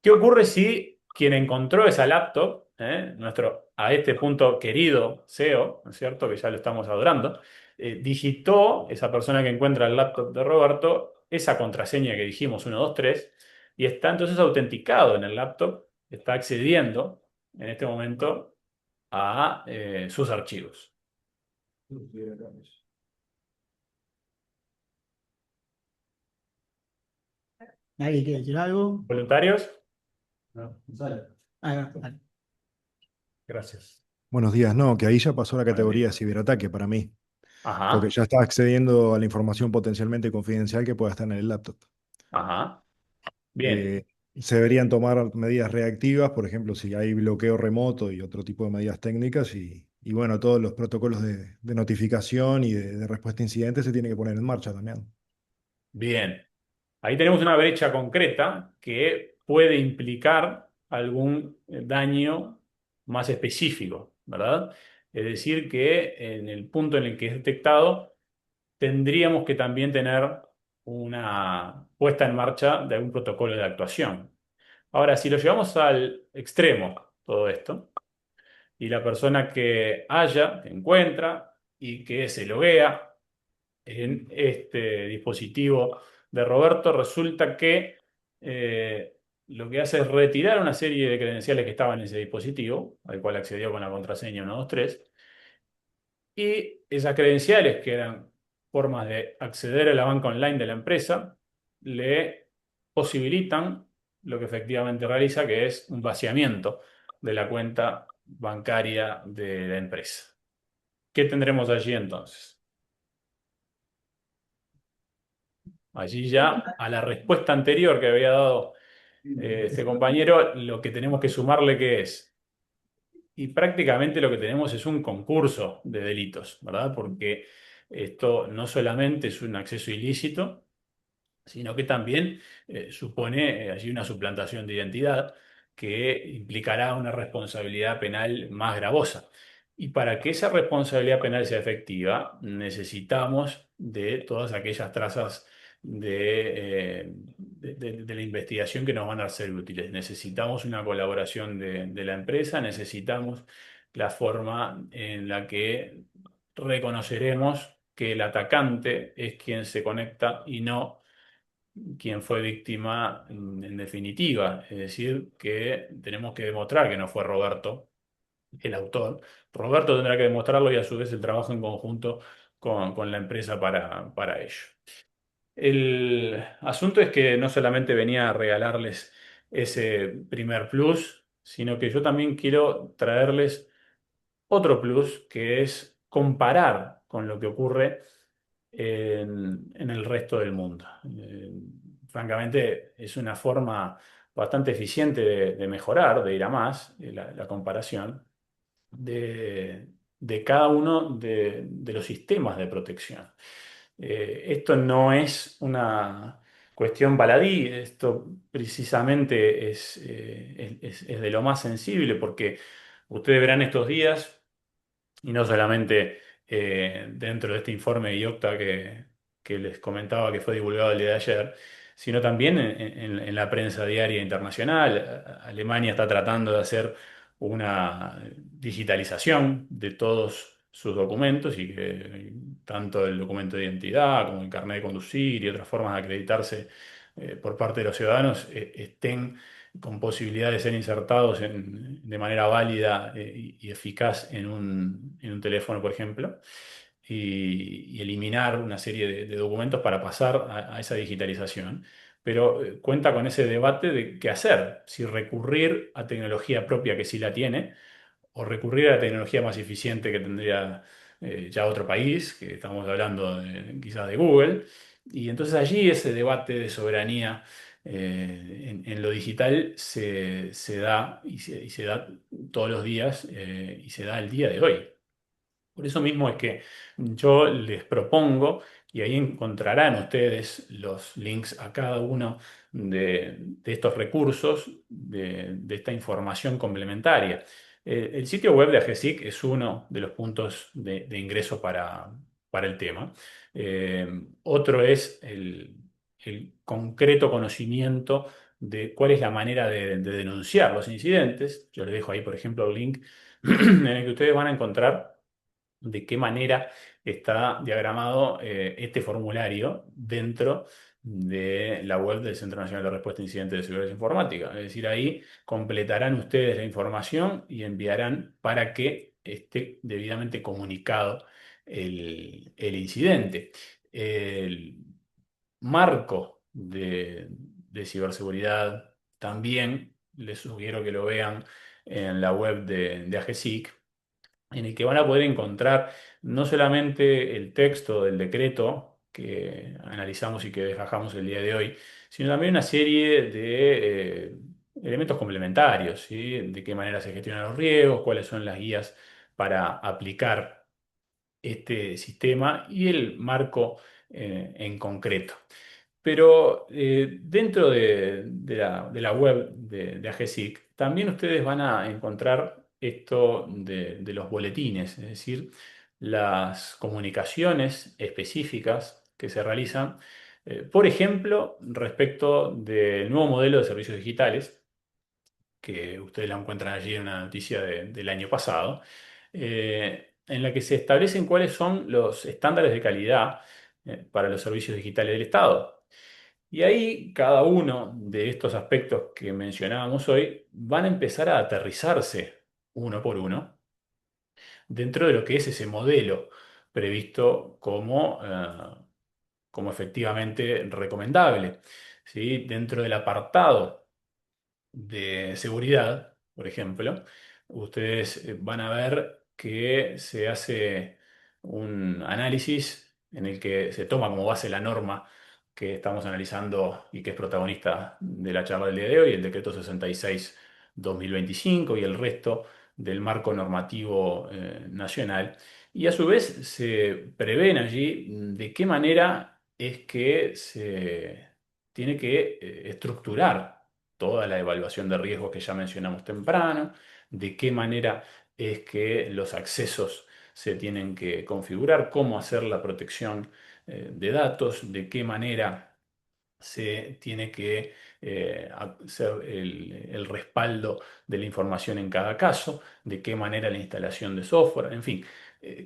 Speaker 2: ¿Qué ocurre si quien encontró esa laptop, nuestro a este punto querido CEO, ¿no es cierto? Que ya lo estamos adorando, digitó, esa persona que encuentra el laptop de Roberto, esa contraseña que dijimos, 123, y está entonces autenticado en el laptop, está accediendo en este momento a sus archivos.
Speaker 1: ¿Nadie quiere decir algo?
Speaker 2: ¿Voluntarios?
Speaker 4: No.
Speaker 1: Ahí va, dale.
Speaker 2: Gracias.
Speaker 4: Buenos días, no, que ahí ya pasó la categoría de ciberataque para mí, porque
Speaker 2: Ajá,
Speaker 4: ya está accediendo a la información potencialmente confidencial que pueda estar en el laptop.
Speaker 2: ajá. Bien,
Speaker 4: Eh, Se deberían tomar medidas reactivas, por ejemplo, si hay bloqueo remoto y otro tipo de medidas técnicas, y bueno, todos los protocolos de notificación y de respuesta a incidentes se tienen que poner en marcha también.
Speaker 2: bien. Ahí tenemos una brecha concreta que puede implicar algún daño más específico, ¿verdad? Es decir, que en el punto en el que es detectado, tendríamos que también tener una puesta en marcha de algún protocolo de actuación. Ahora, si lo llevamos al extremo, todo esto, y la persona que haya, que encuentra y que se loguea en este dispositivo de Roberto, resulta que lo que hace es retirar una serie de credenciales que estaban en ese dispositivo, al cual accedió con la contraseña 123, y esas credenciales, que eran formas de acceder a la banca online de la empresa, le posibilitan lo que efectivamente realiza, que es un vaciamiento de la cuenta bancaria de la empresa. ¿Qué tendremos allí entonces? Allí ya a la respuesta anterior que había dado este compañero, lo que tenemos que sumarle que es, y prácticamente lo que tenemos es un concurso de delitos, ¿verdad? Porque esto no solamente es un acceso ilícito, sino que también supone allí una suplantación de identidad que implicará una responsabilidad penal más gravosa. Y para que esa responsabilidad penal sea efectiva, necesitamos de todas aquellas trazas de la investigación que nos van a ser útiles. Necesitamos una colaboración de la empresa, necesitamos la forma en la que reconoceremos que el atacante es quien se conecta y no quien fue víctima en definitiva. Es decir, que tenemos que demostrar que no fue Roberto el autor. Roberto tendrá que demostrarlo y a su vez el trabajo en conjunto con la empresa para ello. El asunto es que no solamente venía a regalarles ese primer plus, sino que yo también quiero traerles otro plus, que es comparar con lo que ocurre en el resto del mundo. Francamente, es una forma bastante eficiente de mejorar, de ir a más, la comparación de cada uno de los sistemas de protección. Esto no es una cuestión baladí, esto precisamente es de lo más sensible, porque ustedes verán estos días, y no solamente dentro de este informe de IOCTA que les comentaba que fue divulgado el día de ayer, sino también en la prensa diaria internacional. Alemania está tratando de hacer una digitalización de todos sus documentos y que tanto el documento de identidad como el carnet de conducir y otras formas de acreditarse por parte de los ciudadanos estén con posibilidad de ser insertados de manera válida y eficaz en un teléfono, por ejemplo, y eliminar una serie de documentos para pasar a esa digitalización. Pero cuenta con ese debate de qué hacer, si recurrir a tecnología propia que sí la tiene, o recurrir a la tecnología más eficiente que tendría ya otro país, que estamos hablando quizás de Google. Y entonces allí ese debate de soberanía en lo digital se da y se da todos los días y se da el día de hoy. Por eso mismo es que yo les propongo, y ahí encontrarán ustedes los links a cada uno de estos recursos, de esta información complementaria. El sitio web de AGESIC es uno de los puntos de ingreso para el tema. Otro es el concreto conocimiento de cuál es la manera de denunciar los incidentes. Yo les dejo ahí, por ejemplo, el link en el que ustedes van a encontrar de qué manera está diagramado este formulario dentro de la web del Centro Nacional de Respuesta a Incidentes de Seguridad Informática. Es decir, ahí completarán ustedes la información y enviarán para que esté debidamente comunicado el incidente. El marco de ciberseguridad también les sugiero que lo vean en la web de AGESIC, en el que van a poder encontrar no solamente el texto del decreto que analizamos y que desgajamos el día de hoy, sino también una serie de elementos complementarios, ¿sí? De qué manera se gestionan los riesgos, cuáles son las guías para aplicar este sistema y el marco en concreto. Pero dentro de la web de AGESIC también ustedes van a encontrar esto de los boletines, es decir, las comunicaciones específicas que se realizan, por ejemplo, respecto del nuevo modelo de servicios digitales, que ustedes la encuentran allí en una noticia del año pasado, en la que se establecen cuáles son los estándares de calidad para los servicios digitales del Estado. Y ahí cada uno de estos aspectos que mencionábamos hoy van a empezar a aterrizarse uno por uno dentro de lo que es ese modelo previsto como efectivamente recomendable. ¿Sí? Dentro del apartado de seguridad, por ejemplo, ustedes van a ver que se hace un análisis en el que se toma como base la norma que estamos analizando y que es protagonista de la charla del día de hoy, el decreto 66/2025 y el resto del marco normativo nacional. Y a su vez se prevén allí de qué manera es que se tiene que estructurar toda la evaluación de riesgos que ya mencionamos temprano, de qué manera es que los accesos se tienen que configurar, cómo hacer la protección de datos, de qué manera se tiene que hacer el respaldo de la información en cada caso, de qué manera la instalación de software, en fin.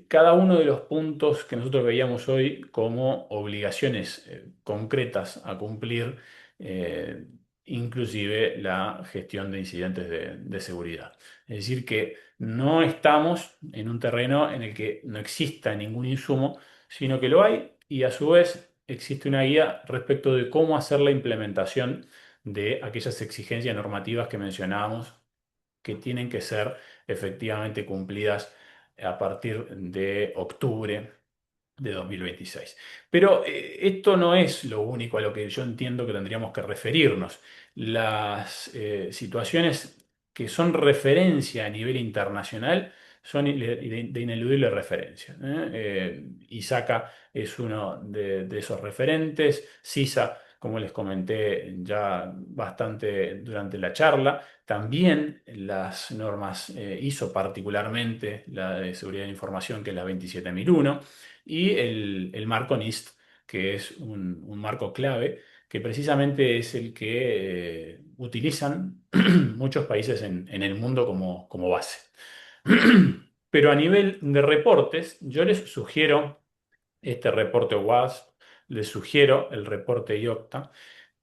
Speaker 2: Cada uno de los puntos que nosotros veíamos hoy como obligaciones concretas a cumplir, eh, inclusive la gestión de incidentes de seguridad. Es decir, que no estamos en un terreno en el que no exista ningún insumo, sino que lo hay y a su vez existe una guía respecto de cómo hacer la implementación de aquellas exigencias normativas que mencionábamos que tienen que ser efectivamente cumplidas a partir de octubre de 2026. Pero esto no es lo único a lo que yo entiendo que tendríamos que referirnos. Las situaciones que son referencia a nivel internacional son de ineludible referencia. ISACA es uno de esos referentes, CISA, como les comenté ya bastante durante la charla, también las normas ISO, particularmente la de seguridad de información, que es la 27001, y el marco NIST, que es un marco clave, que precisamente es el que utilizan muchos países en el mundo como base. Pero a nivel de reportes, yo les sugiero este reporte WASP, les sugiero el reporte IOCTA,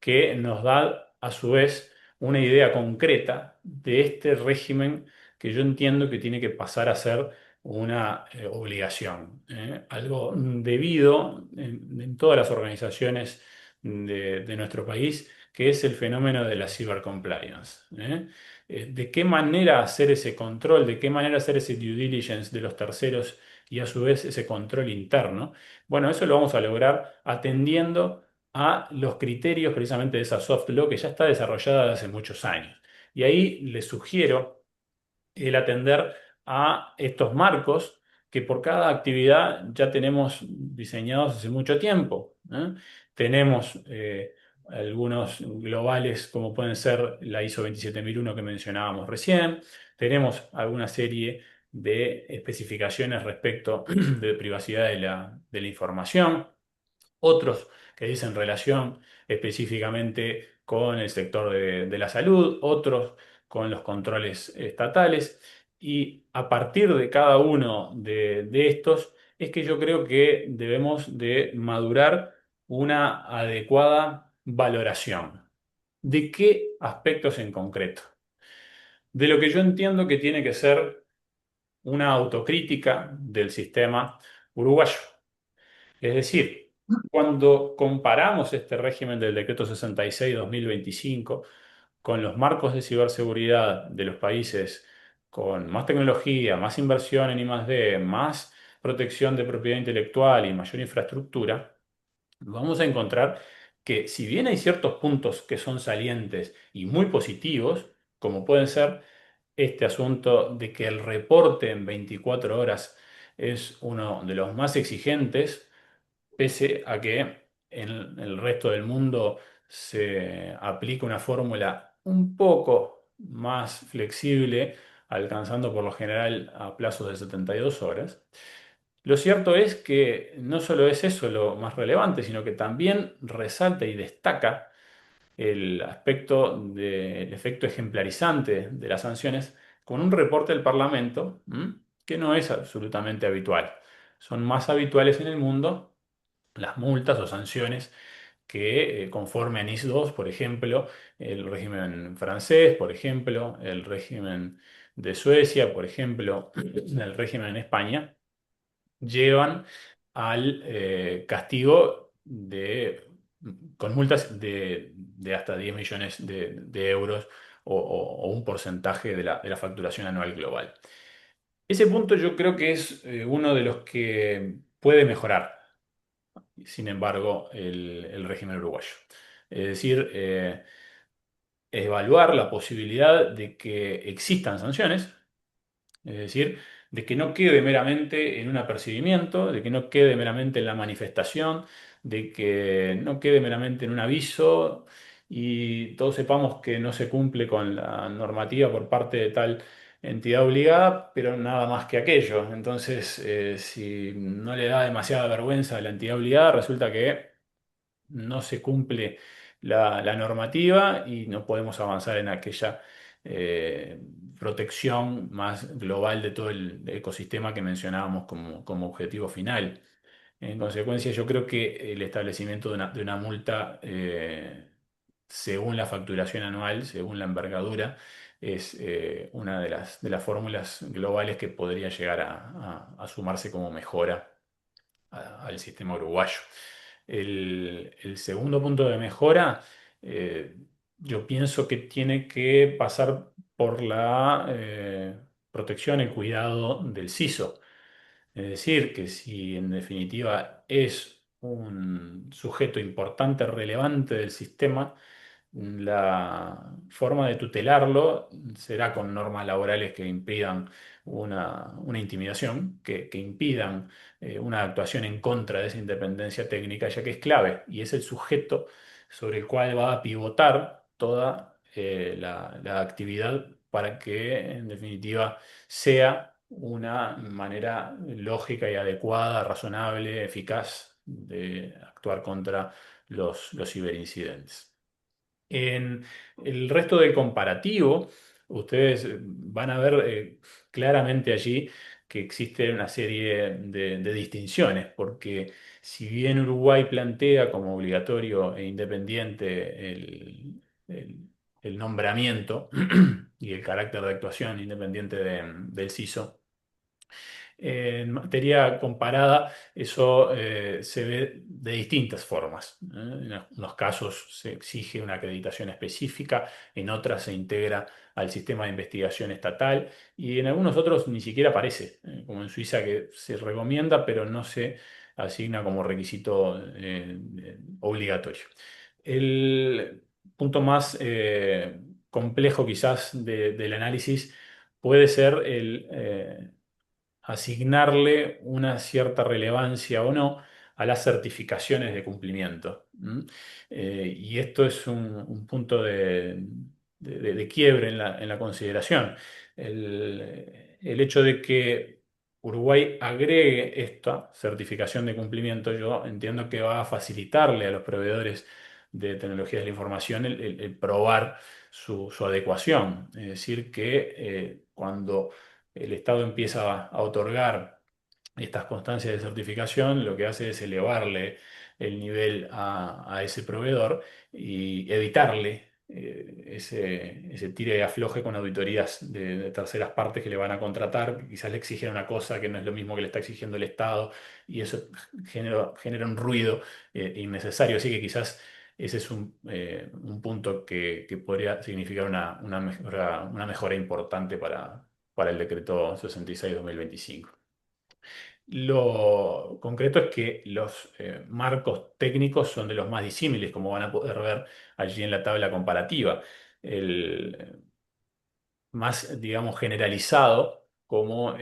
Speaker 2: que nos da a su vez una idea concreta de este régimen que yo entiendo que tiene que pasar a ser una obligación, algo debido en todas las organizaciones de nuestro país, que es el fenómeno de la cybercompliance. De qué manera hacer ese control, de qué manera hacer ese due diligence de los terceros y a su vez ese control interno. Bueno, eso lo vamos a lograr atendiendo a los criterios precisamente de esa soft law que ya está desarrollada desde hace muchos años. Y ahí les sugiero el atender a estos marcos que por cada actividad ya tenemos diseñados hace mucho tiempo. Tenemos algunos globales como pueden ser la ISO 27001 que mencionábamos recién, tenemos alguna serie de especificaciones respecto de privacidad de la información. otros que dicen relación específicamente con el sector de la salud, otros con los controles estatales, y a partir de cada uno de estos es que yo creo que debemos de madurar una adecuada valoración. ¿De qué aspectos en concreto? De lo que yo entiendo que tiene que ser una autocrítica del sistema uruguayo. Es decir, cuando comparamos este régimen del Decreto 66/2025 con los marcos de ciberseguridad de los países con más tecnología, más inversión en I+D, más protección de propiedad intelectual y mayor infraestructura, vamos a encontrar que si bien hay ciertos puntos que son salientes y muy positivos, como pueden ser este asunto de que el reporte en 24 horas es uno de los más exigentes, pese a que en el resto del mundo se aplica una fórmula un poco más flexible, alcanzando por lo general a plazos de 72 horas. Lo cierto es que no solo es eso lo más relevante, sino que también resalta y destaca el aspecto del efecto ejemplarizante de las sanciones con un reporte del Parlamento, que no es absolutamente habitual. Son más habituales en el mundo las multas o sanciones que conforme a NIS 2, por ejemplo, el régimen francés, por ejemplo, el régimen de Suecia, por ejemplo, el régimen en España, llevan al castigo con multas de hasta 10 millones de euros o un porcentaje de la facturación anual global. Ese punto yo creo que es uno de los que puede mejorar, sin embargo, el régimen uruguayo. Es decir, evaluar la posibilidad de que existan sanciones, es decir, de que no quede meramente en un apercibimiento, de que no quede meramente en la manifestación, de que no quede meramente en un aviso y todos sepamos que no se cumple con la normativa por parte de tal entidad obligada, pero nada más que aquello. Entonces, si no le da demasiada vergüenza a la entidad obligada, resulta que no se cumple la normativa y no podemos avanzar en aquella eh, protección más global de todo el ecosistema que mencionábamos como objetivo final. En consecuencia, yo creo que el establecimiento de una multa, según la facturación anual, según la envergadura, es una de las fórmulas globales que podría llegar a sumarse como mejora al sistema uruguayo. El segundo punto de mejora, eh, yo pienso que tiene que pasar por la protección y cuidado del CISO. Es decir, que si en definitiva es un sujeto importante, relevante del sistema, la forma de tutelarlo será con normas laborales que impidan una intimidación, que impidan una actuación en contra de esa independencia técnica, ya que es clave y es el sujeto sobre el cual va a pivotar toda la actividad para que, en definitiva, sea una manera lógica y adecuada, razonable, eficaz de actuar contra los ciberincidentes. En el resto del comparativo, ustedes van a ver claramente allí que existe una serie de distinciones, porque si bien Uruguay plantea como obligatorio e independiente el- el nombramiento y el carácter de actuación independiente del CISO, en materia comparada, eso se ve de distintas formas. En algunos casos se exige una acreditación específica, en otras se integra al sistema de investigación estatal y en algunos otros ni siquiera aparece, como en Suiza que se recomienda, pero no se asigna como requisito obligatorio. El punto más complejo quizás del análisis puede ser el asignarle una cierta relevancia o no a las certificaciones de cumplimiento. Y esto es un punto de quiebre en la consideración. El hecho de que Uruguay agregue esta certificación de cumplimiento, yo entiendo que va a facilitarle a los proveedores de tecnologías de la información el probar su adecuación. Es decir, que cuando el Estado empieza a otorgar estas constancias de certificación, lo que hace es elevarle el nivel a ese proveedor y evitarle ese tire y afloje con auditorías de terceras partes que le van a contratar, que quizás le exigen una cosa que no es lo mismo que le está exigiendo el Estado, y eso genera un ruido innecesario. Así que quizás ese es un punto que podría significar una mejora importante para el decreto 66/2025. Lo concreto es que los marcos técnicos son de los más disímiles, como van a poder ver allí en la tabla comparativa. El más, digamos, generalizado como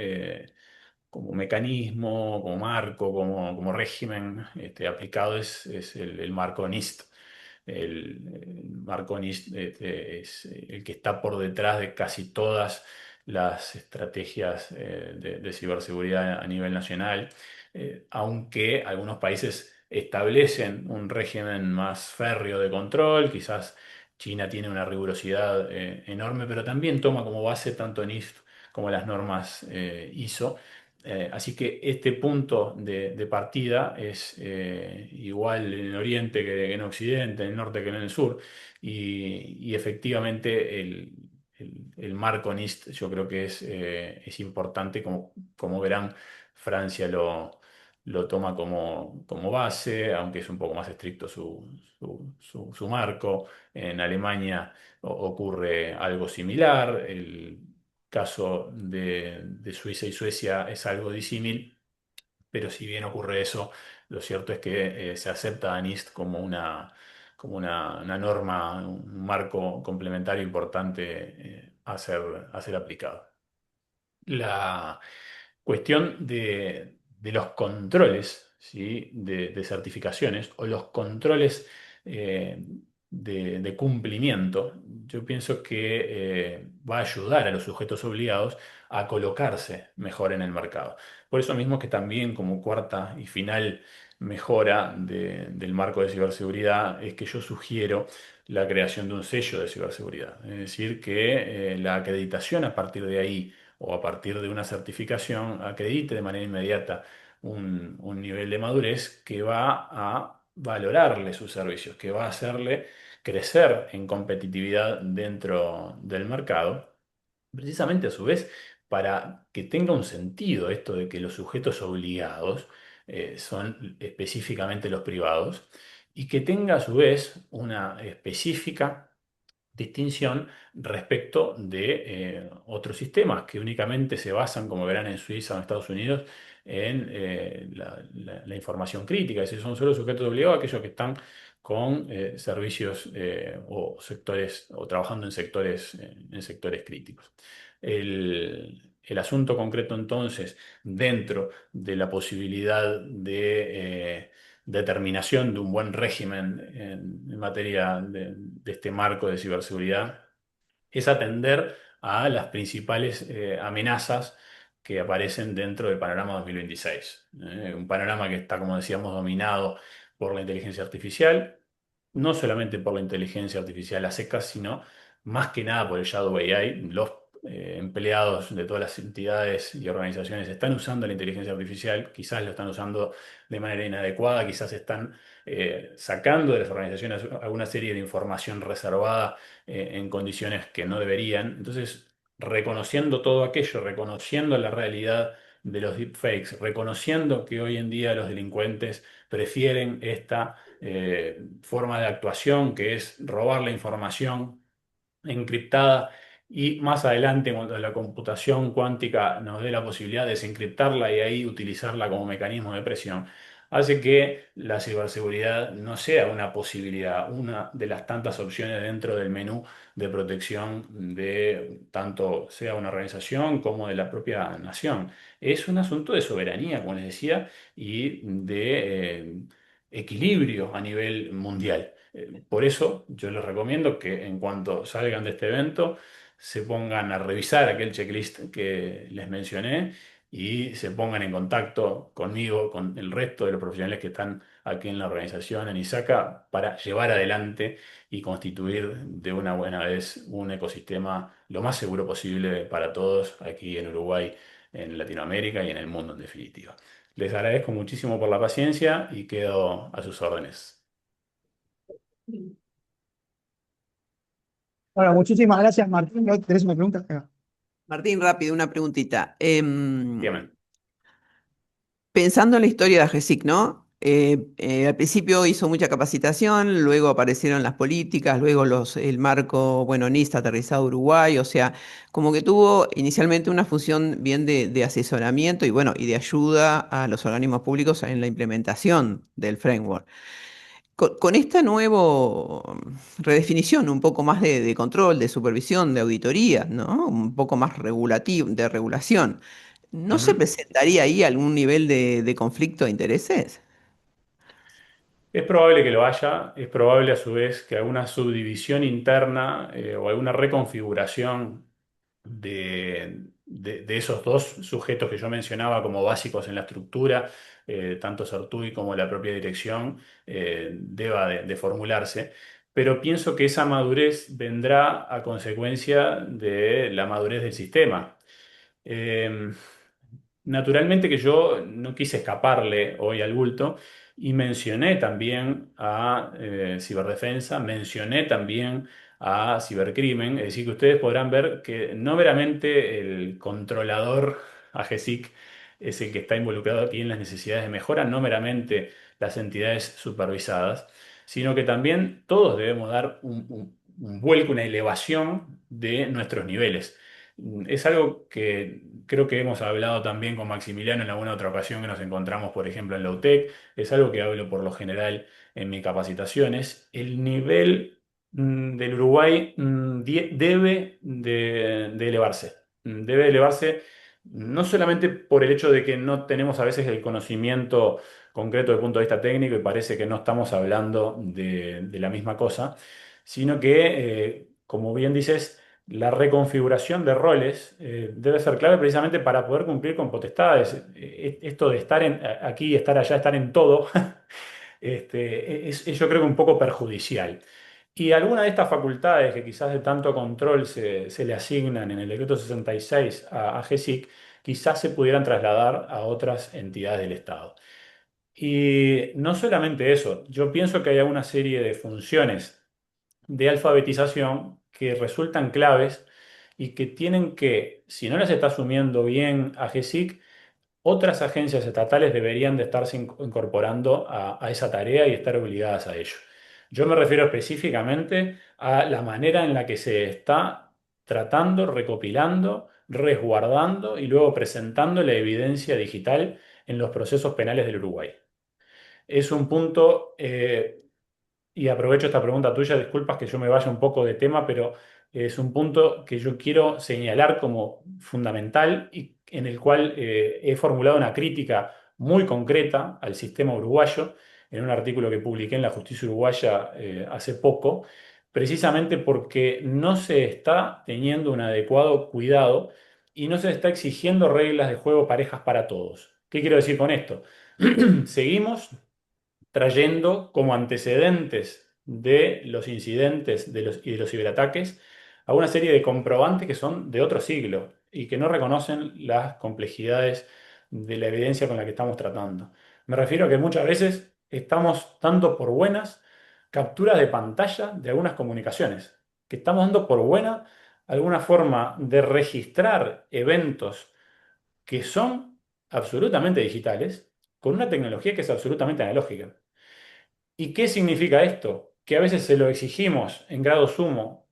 Speaker 2: mecanismo, como marco, como régimen aplicado es el marco NIST. El marco NIST es el que está por detrás de casi todas las estrategias de ciberseguridad a nivel nacional, aunque algunos países establecen un régimen más férreo de control, quizás China tiene una rigurosidad enorme, pero también toma como base tanto NIST como las normas ISO. Así que este punto de partida es igual en el oriente que en occidente, en el norte que en el sur, y efectivamente el marco NIST yo creo que es importante, como verán, Francia lo toma como base, aunque es un poco más estricto su marco. En Alemania ocurre algo similar. El caso de Suiza y Suecia es algo disímil, pero si bien ocurre eso, lo cierto es que se acepta a NIST como una norma, un marco complementario importante a ser aplicado. La cuestión de los controles, ¿sí? de certificaciones o los controles eh, de cumplimiento, yo pienso que va a ayudar a los sujetos obligados a colocarse mejor en el mercado. Por eso mismo que también como cuarta y final mejora del marco de ciberseguridad es que yo sugiero la creación de un sello de ciberseguridad. Es decir, que la acreditación a partir de ahí o a partir de una certificación acredite de manera inmediata un nivel de madurez que va a valorarle sus servicios, que va a hacerle crecer en competitividad dentro del mercado, precisamente a su vez para que tenga un sentido esto de que los sujetos obligados son específicamente los privados y que tenga a su vez una específica distinción respecto de otros sistemas que únicamente se basan, como verán en Suiza o en Estados Unidos, en la información crítica. Es decir, son solo sujetos obligados aquellos que están con servicios o sectores o trabajando en sectores críticos. El asunto concreto entonces, dentro de la posibilidad de determinación de un buen régimen en materia de este marco de ciberseguridad, es atender a las principales amenazas que aparecen dentro del panorama 2026. Un panorama que está, como decíamos, dominado por la inteligencia artificial, no solamente por la inteligencia artificial a secas, sino más que nada por el Shadow AI. Los empleados de todas las entidades y organizaciones están usando la inteligencia artificial, quizás lo están usando de manera inadecuada, quizás están sacando de las organizaciones alguna serie de información reservada en condiciones que no deberían. Entonces, reconociendo todo aquello, reconociendo la realidad de los deepfakes, reconociendo que hoy en día los delincuentes prefieren esta forma de actuación, que es robar la información encriptada y más adelante, cuando la computación cuántica nos dé la posibilidad de desencriptarla y ahí utilizarla como mecanismo de presión, hace que la ciberseguridad no sea una posibilidad, una de las tantas opciones dentro del menú de protección de tanto sea una organización como de la propia nación. Es un asunto de soberanía, como les decía, y de equilibrio a nivel mundial. Por eso yo les recomiendo que en cuanto salgan de este evento se pongan a revisar aquel checklist que les mencioné y se pongan en contacto conmigo, con el resto de los profesionales que están aquí en la organización, en ISACA, para llevar adelante y constituir de una buena vez un ecosistema lo más seguro posible para todos aquí en Uruguay, en Latinoamérica y en el mundo en definitiva. Les agradezco muchísimo por la paciencia y quedo a sus órdenes.
Speaker 1: Bueno, muchísimas gracias, Martín. ¿No ¿Tenés una pregunta?
Speaker 3: Martín, rápido, una preguntita.
Speaker 2: Dígame.
Speaker 3: Pensando en la historia de AGESIC, ¿no? Al principio hizo mucha capacitación, luego aparecieron las políticas, luego el marco, bueno, NIST aterrizado a Uruguay, o sea, como que tuvo inicialmente una función bien de asesoramiento y bueno, y de ayuda a los organismos públicos en la implementación del framework. Con esta nueva redefinición, un poco más de control, de supervisión, de auditoría, ¿no? Un poco más regulativo, de regulación. ¿No se
Speaker 2: Ujú.
Speaker 3: presentaría ahí algún nivel de conflicto de intereses?
Speaker 2: Es probable que lo haya, es probable a su vez que alguna subdivisión interna o alguna reconfiguración de esos dos sujetos que yo mencionaba como básicos en la estructura, tanto Sartui como la propia dirección, deba de formularse. Pero pienso que esa madurez vendrá a consecuencia de la madurez del sistema. Eh, Naturalmente que yo no quise escaparle hoy al bulto y mencioné también a ciberdefensa, mencioné también a cibercrimen, es decir, que ustedes podrán ver que no meramente el controlador AGESIC es el que está involucrado aquí en las necesidades de mejora, no meramente las entidades supervisadas, sino que también todos debemos dar un vuelco, una elevación de nuestros niveles. Es algo que creo que hemos hablado también con Maximiliano en alguna otra ocasión que nos encontramos, por ejemplo, en la UTEC. Es algo que hablo por lo general en mis capacitaciones. El nivel del Uruguay debe de elevarse. Debe elevarse no solamente por el hecho de que no tenemos a veces el conocimiento concreto desde el punto de vista técnico y parece que no estamos hablando de la misma cosa, sino que, como bien dices, la reconfiguración de roles debe ser clave precisamente para poder cumplir con potestades. Esto de estar aquí, estar allá, estar en todo, yo creo que un poco perjudicial. Y alguna de estas facultades que quizás de tanto control se le asignan en el decreto 66 a GESIC, quizás se pudieran trasladar a otras entidades del Estado. Y no solamente eso, yo pienso que hay una serie de funciones de alfabetización que resultan claves y que tienen que, si no las está asumiendo bien a GESIC, otras agencias estatales deberían de estarse incorporando a esa tarea y estar obligadas a ello. Yo me refiero específicamente a la manera en la que se está tratando, recopilando, resguardando y luego presentando la evidencia digital en los procesos penales del Uruguay. Es un punto y aprovecho esta pregunta tuya, disculpas que yo me vaya un poco de tema, pero es un punto que yo quiero señalar como fundamental y en el cual he formulado una crítica muy concreta al sistema uruguayo en un artículo que publiqué en la Justicia Uruguaya hace poco, precisamente porque no se está teniendo un adecuado cuidado y no se está exigiendo reglas de juego parejas para todos. ¿Qué quiero decir con esto? Seguimos trayendo como antecedentes de los incidentes y de los ciberataques a una serie de comprobantes que son de otro siglo y que no reconocen las complejidades de la evidencia con la que estamos tratando. Me refiero a que muchas veces estamos dando por buenas capturas de pantalla de algunas comunicaciones, que estamos dando por buena alguna forma de registrar eventos que son absolutamente digitales con una tecnología que es absolutamente analógica. ¿Y qué significa esto? Que a veces se lo exigimos en grado sumo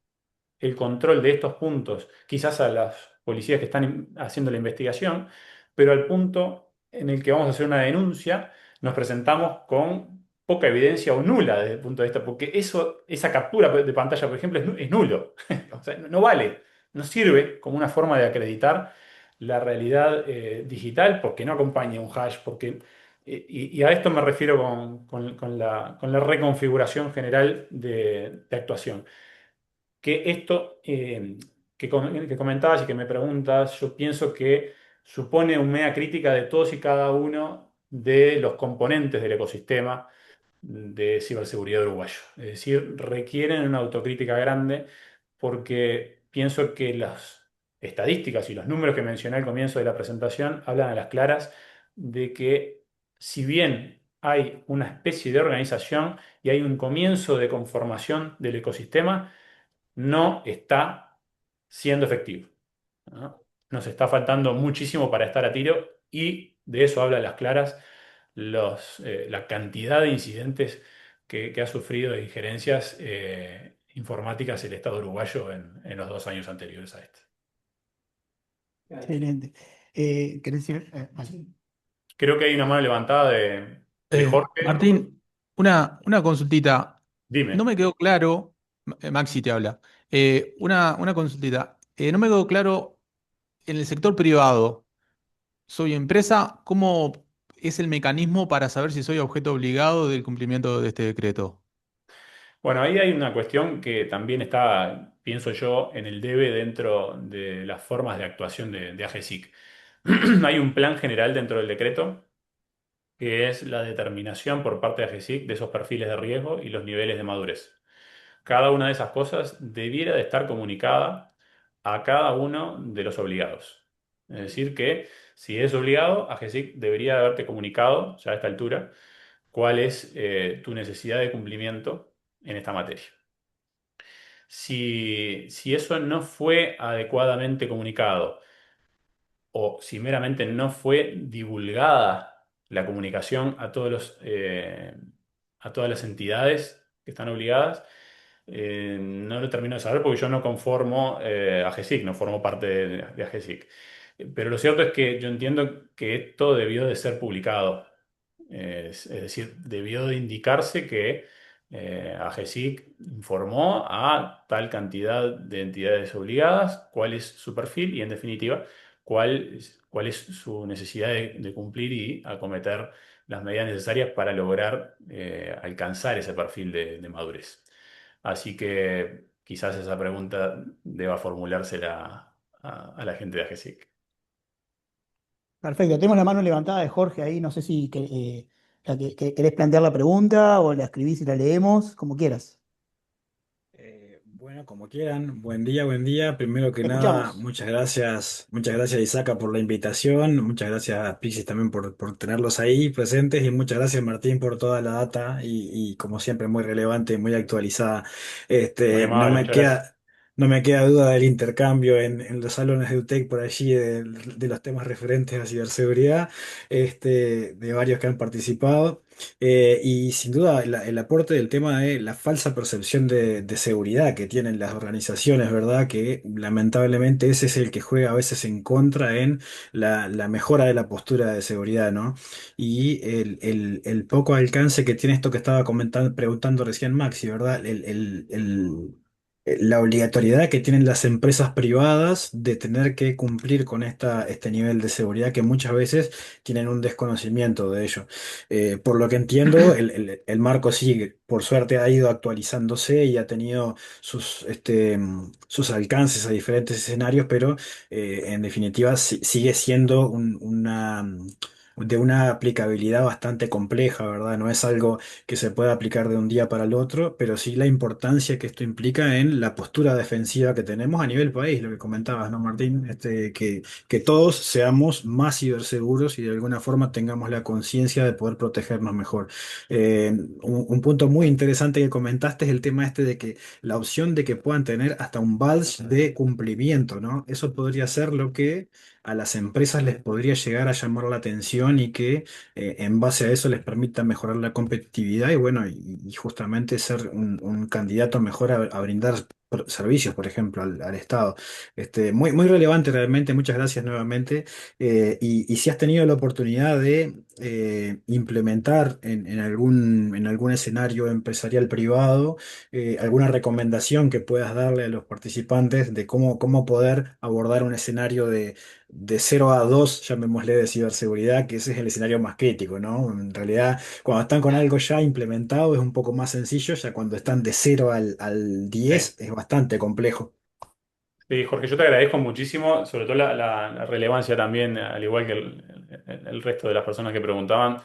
Speaker 2: el control de estos puntos, quizás a las policías que están haciendo la investigación, pero al punto en el que vamos a hacer una denuncia, nos presentamos con poca evidencia o nula desde el punto de vista, porque esa captura de pantalla, por ejemplo, es nulo. O sea, no vale, no sirve como una forma de acreditar la realidad digital porque no acompaña un hash, porque y a esto me refiero con la reconfiguración general de actuación. Que esto que comentabas y que me preguntas, yo pienso que supone un mea crítica de todos y cada uno de los componentes del ecosistema de ciberseguridad uruguayo. Es decir, requieren una autocrítica grande porque pienso que las estadísticas y los números que mencioné al comienzo de la presentación hablan a las claras de que si bien hay una especie de organización y hay un comienzo de conformación del ecosistema, no está siendo efectivo, ¿no? Nos está faltando muchísimo para estar a tiro y de eso habla a las claras la cantidad de incidentes que ha sufrido de injerencias informáticas el Estado uruguayo en los 2 años anteriores a este.
Speaker 1: Excelente. ¿Querés decir? Vale.
Speaker 2: Creo que hay una mano levantada de Jorge.
Speaker 5: Martín, una consultita.
Speaker 2: Dime.
Speaker 5: No me quedó claro, Maxi te habla. Una consultita. No me quedó claro, en el sector privado, soy empresa, ¿cómo es el mecanismo para saber si soy objeto obligado del cumplimiento de este decreto?
Speaker 2: Bueno, ahí hay una cuestión que también está, pienso yo, en el debe dentro de las formas de actuación de AGESIC. Hay un plan general dentro del decreto que es la determinación por parte de AGESIC de esos perfiles de riesgo y los niveles de madurez. Cada una de esas cosas debiera de estar comunicada a cada uno de los obligados. Es decir, que si es obligado, AGESIC debería de haberte comunicado ya a esta altura cuál es tu necesidad de cumplimiento en esta materia. Si eso no fue adecuadamente comunicado o si meramente no fue divulgada la comunicación a todas las entidades que están obligadas, no lo termino de saber porque yo no conformo a GESIC, no formo parte de AGESIC. Pero lo cierto es que yo entiendo que esto debió de ser publicado. Es decir, debió de indicarse que AGESIC informó a tal cantidad de entidades obligadas cuál es su perfil y, en definitiva, cuál es su necesidad de cumplir y acometer las medidas necesarias para lograr alcanzar ese perfil de madurez. Así que quizás esa pregunta deba formulársela a la gente de AGESIC.
Speaker 1: Perfecto. Tenemos la mano levantada de Jorge ahí. No sé si querés plantear la pregunta o la escribís y la leemos, como quieras.
Speaker 6: Bueno, como quieran, buen día, buen día. Primero que
Speaker 1: Te
Speaker 6: nada,
Speaker 1: escuchamos.
Speaker 6: muchas gracias Isaca por la invitación, muchas gracias Pixis también por tenerlos ahí presentes y muchas gracias Martín por toda la data y como siempre muy relevante, muy actualizada.
Speaker 2: Muy
Speaker 6: No
Speaker 2: amable,
Speaker 6: me
Speaker 2: muchas gracias.
Speaker 6: no me queda duda del intercambio en los salones de UTEC por allí de los temas referentes a ciberseguridad, de varios que han participado. Y sin duda el aporte del tema de la falsa percepción de seguridad que tienen las organizaciones, ¿verdad? Que lamentablemente ese es el que juega a veces en contra en la mejora de la postura de seguridad, ¿no? Y el poco alcance que tiene esto que estaba comentando, preguntando recién Maxi, ¿verdad? La obligatoriedad que tienen las empresas privadas de tener que cumplir con este nivel de seguridad que muchas veces tienen un desconocimiento de ello. Por lo que entiendo, el marco sí, por suerte ha ido actualizándose y ha tenido sus alcances a diferentes escenarios, pero en definitiva sigue siendo de una aplicabilidad bastante compleja, ¿verdad? No es algo que se pueda aplicar de un día para el otro, pero sí la importancia que esto implica en la postura defensiva que tenemos a nivel país, lo que comentabas, ¿no, Martín? Que todos seamos más ciberseguros y de alguna forma tengamos la conciencia de poder protegernos mejor. Un punto muy interesante que comentaste es el tema de que la opción de que puedan tener hasta un badge de cumplimiento, ¿no? Eso podría ser lo que a las empresas les podría llegar a llamar la atención y que en base a eso les permita mejorar la competitividad y bueno, y justamente ser un candidato mejor a brindar servicios, por ejemplo, al Estado. Muy relevante realmente, muchas gracias nuevamente. Y si has tenido la oportunidad de implementar en algún escenario empresarial privado, alguna recomendación que puedas darle a los participantes de cómo poder abordar un escenario de 0 a 2 llamémosle, de ciberseguridad, que ese es el escenario más crítico, ¿no? En realidad, cuando están con algo ya implementado es un poco más sencillo, ya cuando están de 0 al
Speaker 2: Sí.
Speaker 6: 10 es bastante complejo.
Speaker 2: Sí, Jorge, yo te agradezco muchísimo, sobre todo la relevancia también, al igual que el resto de las personas que preguntaban,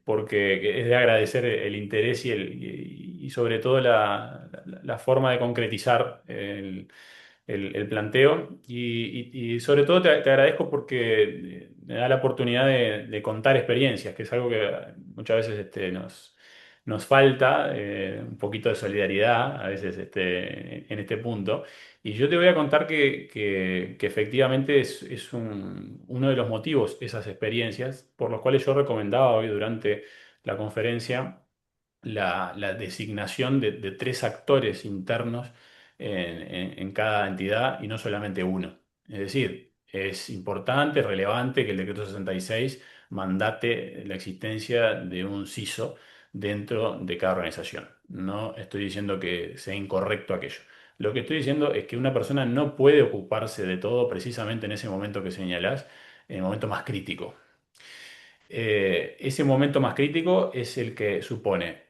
Speaker 2: porque es de agradecer el interés y sobre todo la forma de concretizar el planteo. Y sobre todo te agradezco porque me da la oportunidad de contar experiencias, que es algo que muchas veces nos falta, un poquito de solidaridad a veces en este punto. Y yo te voy a contar que efectivamente es uno de los motivos, esas experiencias, por los cuales yo recomendaba hoy durante la conferencia la designación de tres actores internos en cada entidad y no solamente uno. Es decir, es importante, relevante que el decreto 66 mandate la existencia de un CISO dentro de cada organización. No estoy diciendo que sea incorrecto aquello. Lo que estoy diciendo es que una persona no puede ocuparse de todo precisamente en ese momento que señalás, en el momento más crítico. Ese momento más crítico es el que supone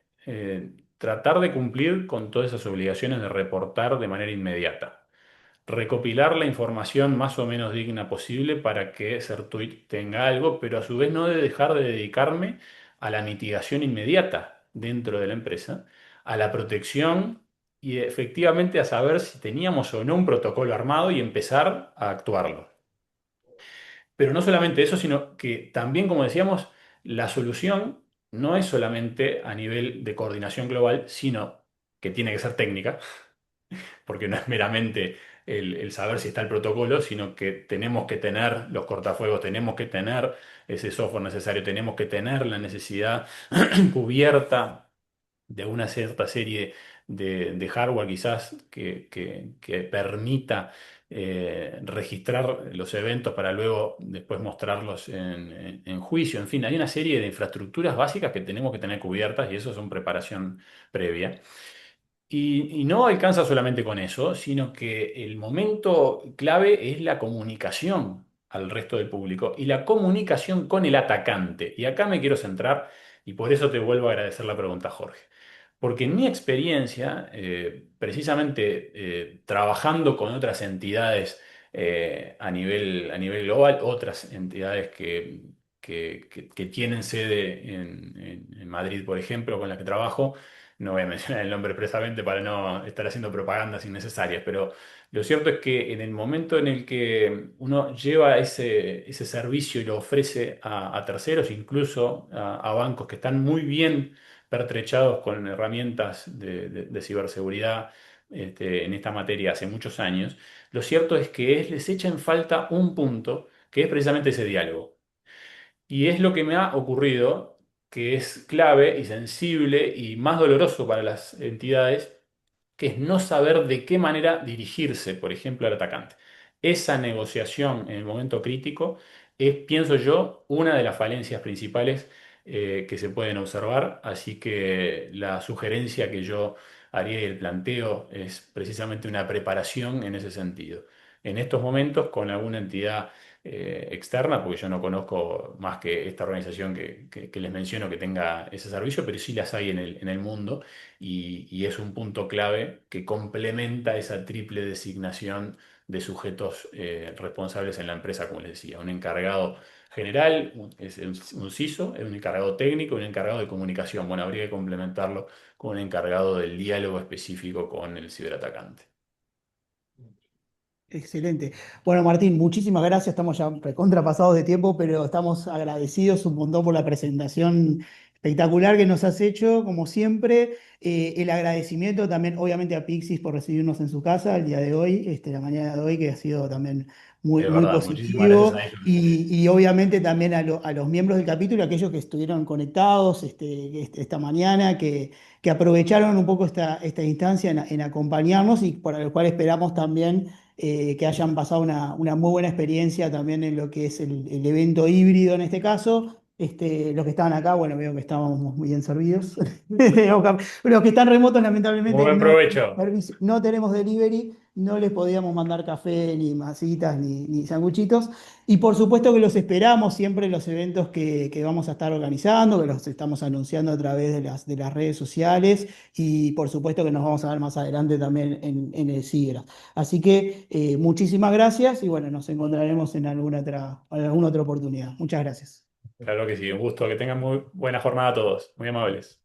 Speaker 2: tratar de cumplir con todas esas obligaciones de reportar de manera inmediata, recopilar la información más o menos digna posible para que Certuit tenga algo, pero a su vez no de dejar de dedicarme a la mitigación inmediata dentro de la empresa, a la protección y efectivamente a saber si teníamos o no un protocolo armado y empezar a actuarlo. Pero no solamente eso, sino que también, como decíamos, la solución no es solamente a nivel de coordinación global, sino que tiene que ser técnica, porque no es meramente el saber si está el protocolo, sino que tenemos que tener los cortafuegos, tenemos que tener ese software necesario, tenemos que tener la necesidad cubierta de una cierta serie de hardware quizás que permita registrar los eventos para luego después mostrarlos en juicio. En fin, hay una serie de infraestructuras básicas que tenemos que tener cubiertas y eso es una preparación previa. Y no alcanza solamente con eso, sino que el momento clave es la comunicación al resto del público y la comunicación con el atacante. Y acá me quiero centrar y por eso te vuelvo a agradecer la pregunta, Jorge. Porque en mi experiencia, precisamente trabajando con otras entidades a nivel global, otras entidades que tienen sede en Madrid, por ejemplo, con las que trabajo, no voy a mencionar el nombre expresamente para no estar haciendo propagandas innecesarias, pero lo cierto es que en el momento en el que uno lleva ese servicio y lo ofrece a terceros, incluso a bancos que están muy bien pertrechados con herramientas de ciberseguridad en esta materia hace muchos años, lo cierto es que les echa en falta un punto que es precisamente ese diálogo. Y es lo que me ha ocurrido, que es clave y sensible y más doloroso para las entidades, que es no saber de qué manera dirigirse, por ejemplo, al atacante. Esa negociación en el momento crítico es, pienso yo, una de las falencias principales que se pueden observar, así que la sugerencia que yo haría y el planteo es precisamente una preparación en ese sentido. En estos momentos, con alguna entidad externa, porque yo no conozco más que esta organización que les menciono que tenga ese servicio, pero sí las hay en el mundo y es un punto clave que complementa esa triple designación de sujetos responsables en la empresa, como les decía, un encargado general, es un CISO, es un encargado técnico y un encargado de comunicación. Bueno, habría que complementarlo con un encargado del diálogo específico con el ciberatacante.
Speaker 1: Excelente. Bueno, Martín, muchísimas gracias. Estamos ya contrapasados de tiempo, pero estamos agradecidos un montón por la presentación espectacular que nos has hecho, como siempre. El agradecimiento también, obviamente, a Pixis por recibirnos en su casa el día de hoy, la mañana de hoy, que ha sido también muy,
Speaker 2: Es
Speaker 1: muy
Speaker 2: verdad, muchísimas gracias
Speaker 1: positivo.
Speaker 2: a ellos.
Speaker 1: Y obviamente también a los miembros del capítulo, aquellos que estuvieron conectados esta mañana, que aprovecharon un poco esta instancia en acompañarnos y por lo cual esperamos también que hayan pasado una muy buena experiencia también en lo que es el evento híbrido en este caso. Los que estaban acá, bueno, veo que estábamos muy bien servidos. Los que están remotos, lamentablemente,
Speaker 2: Muy buen
Speaker 1: no tenemos
Speaker 2: provecho.
Speaker 1: no tenemos delivery, no les podíamos mandar café, ni masitas, ni sanguchitos. Y por supuesto que los esperamos siempre en los eventos que vamos a estar organizando, que los estamos anunciando a través de las redes sociales y por supuesto que nos vamos a ver más adelante también en el SIGRA. Así que muchísimas gracias y bueno, nos encontraremos en alguna otra oportunidad. Muchas gracias.
Speaker 2: Claro que sí, un gusto. Que tengan muy buena jornada a todos. Muy amables.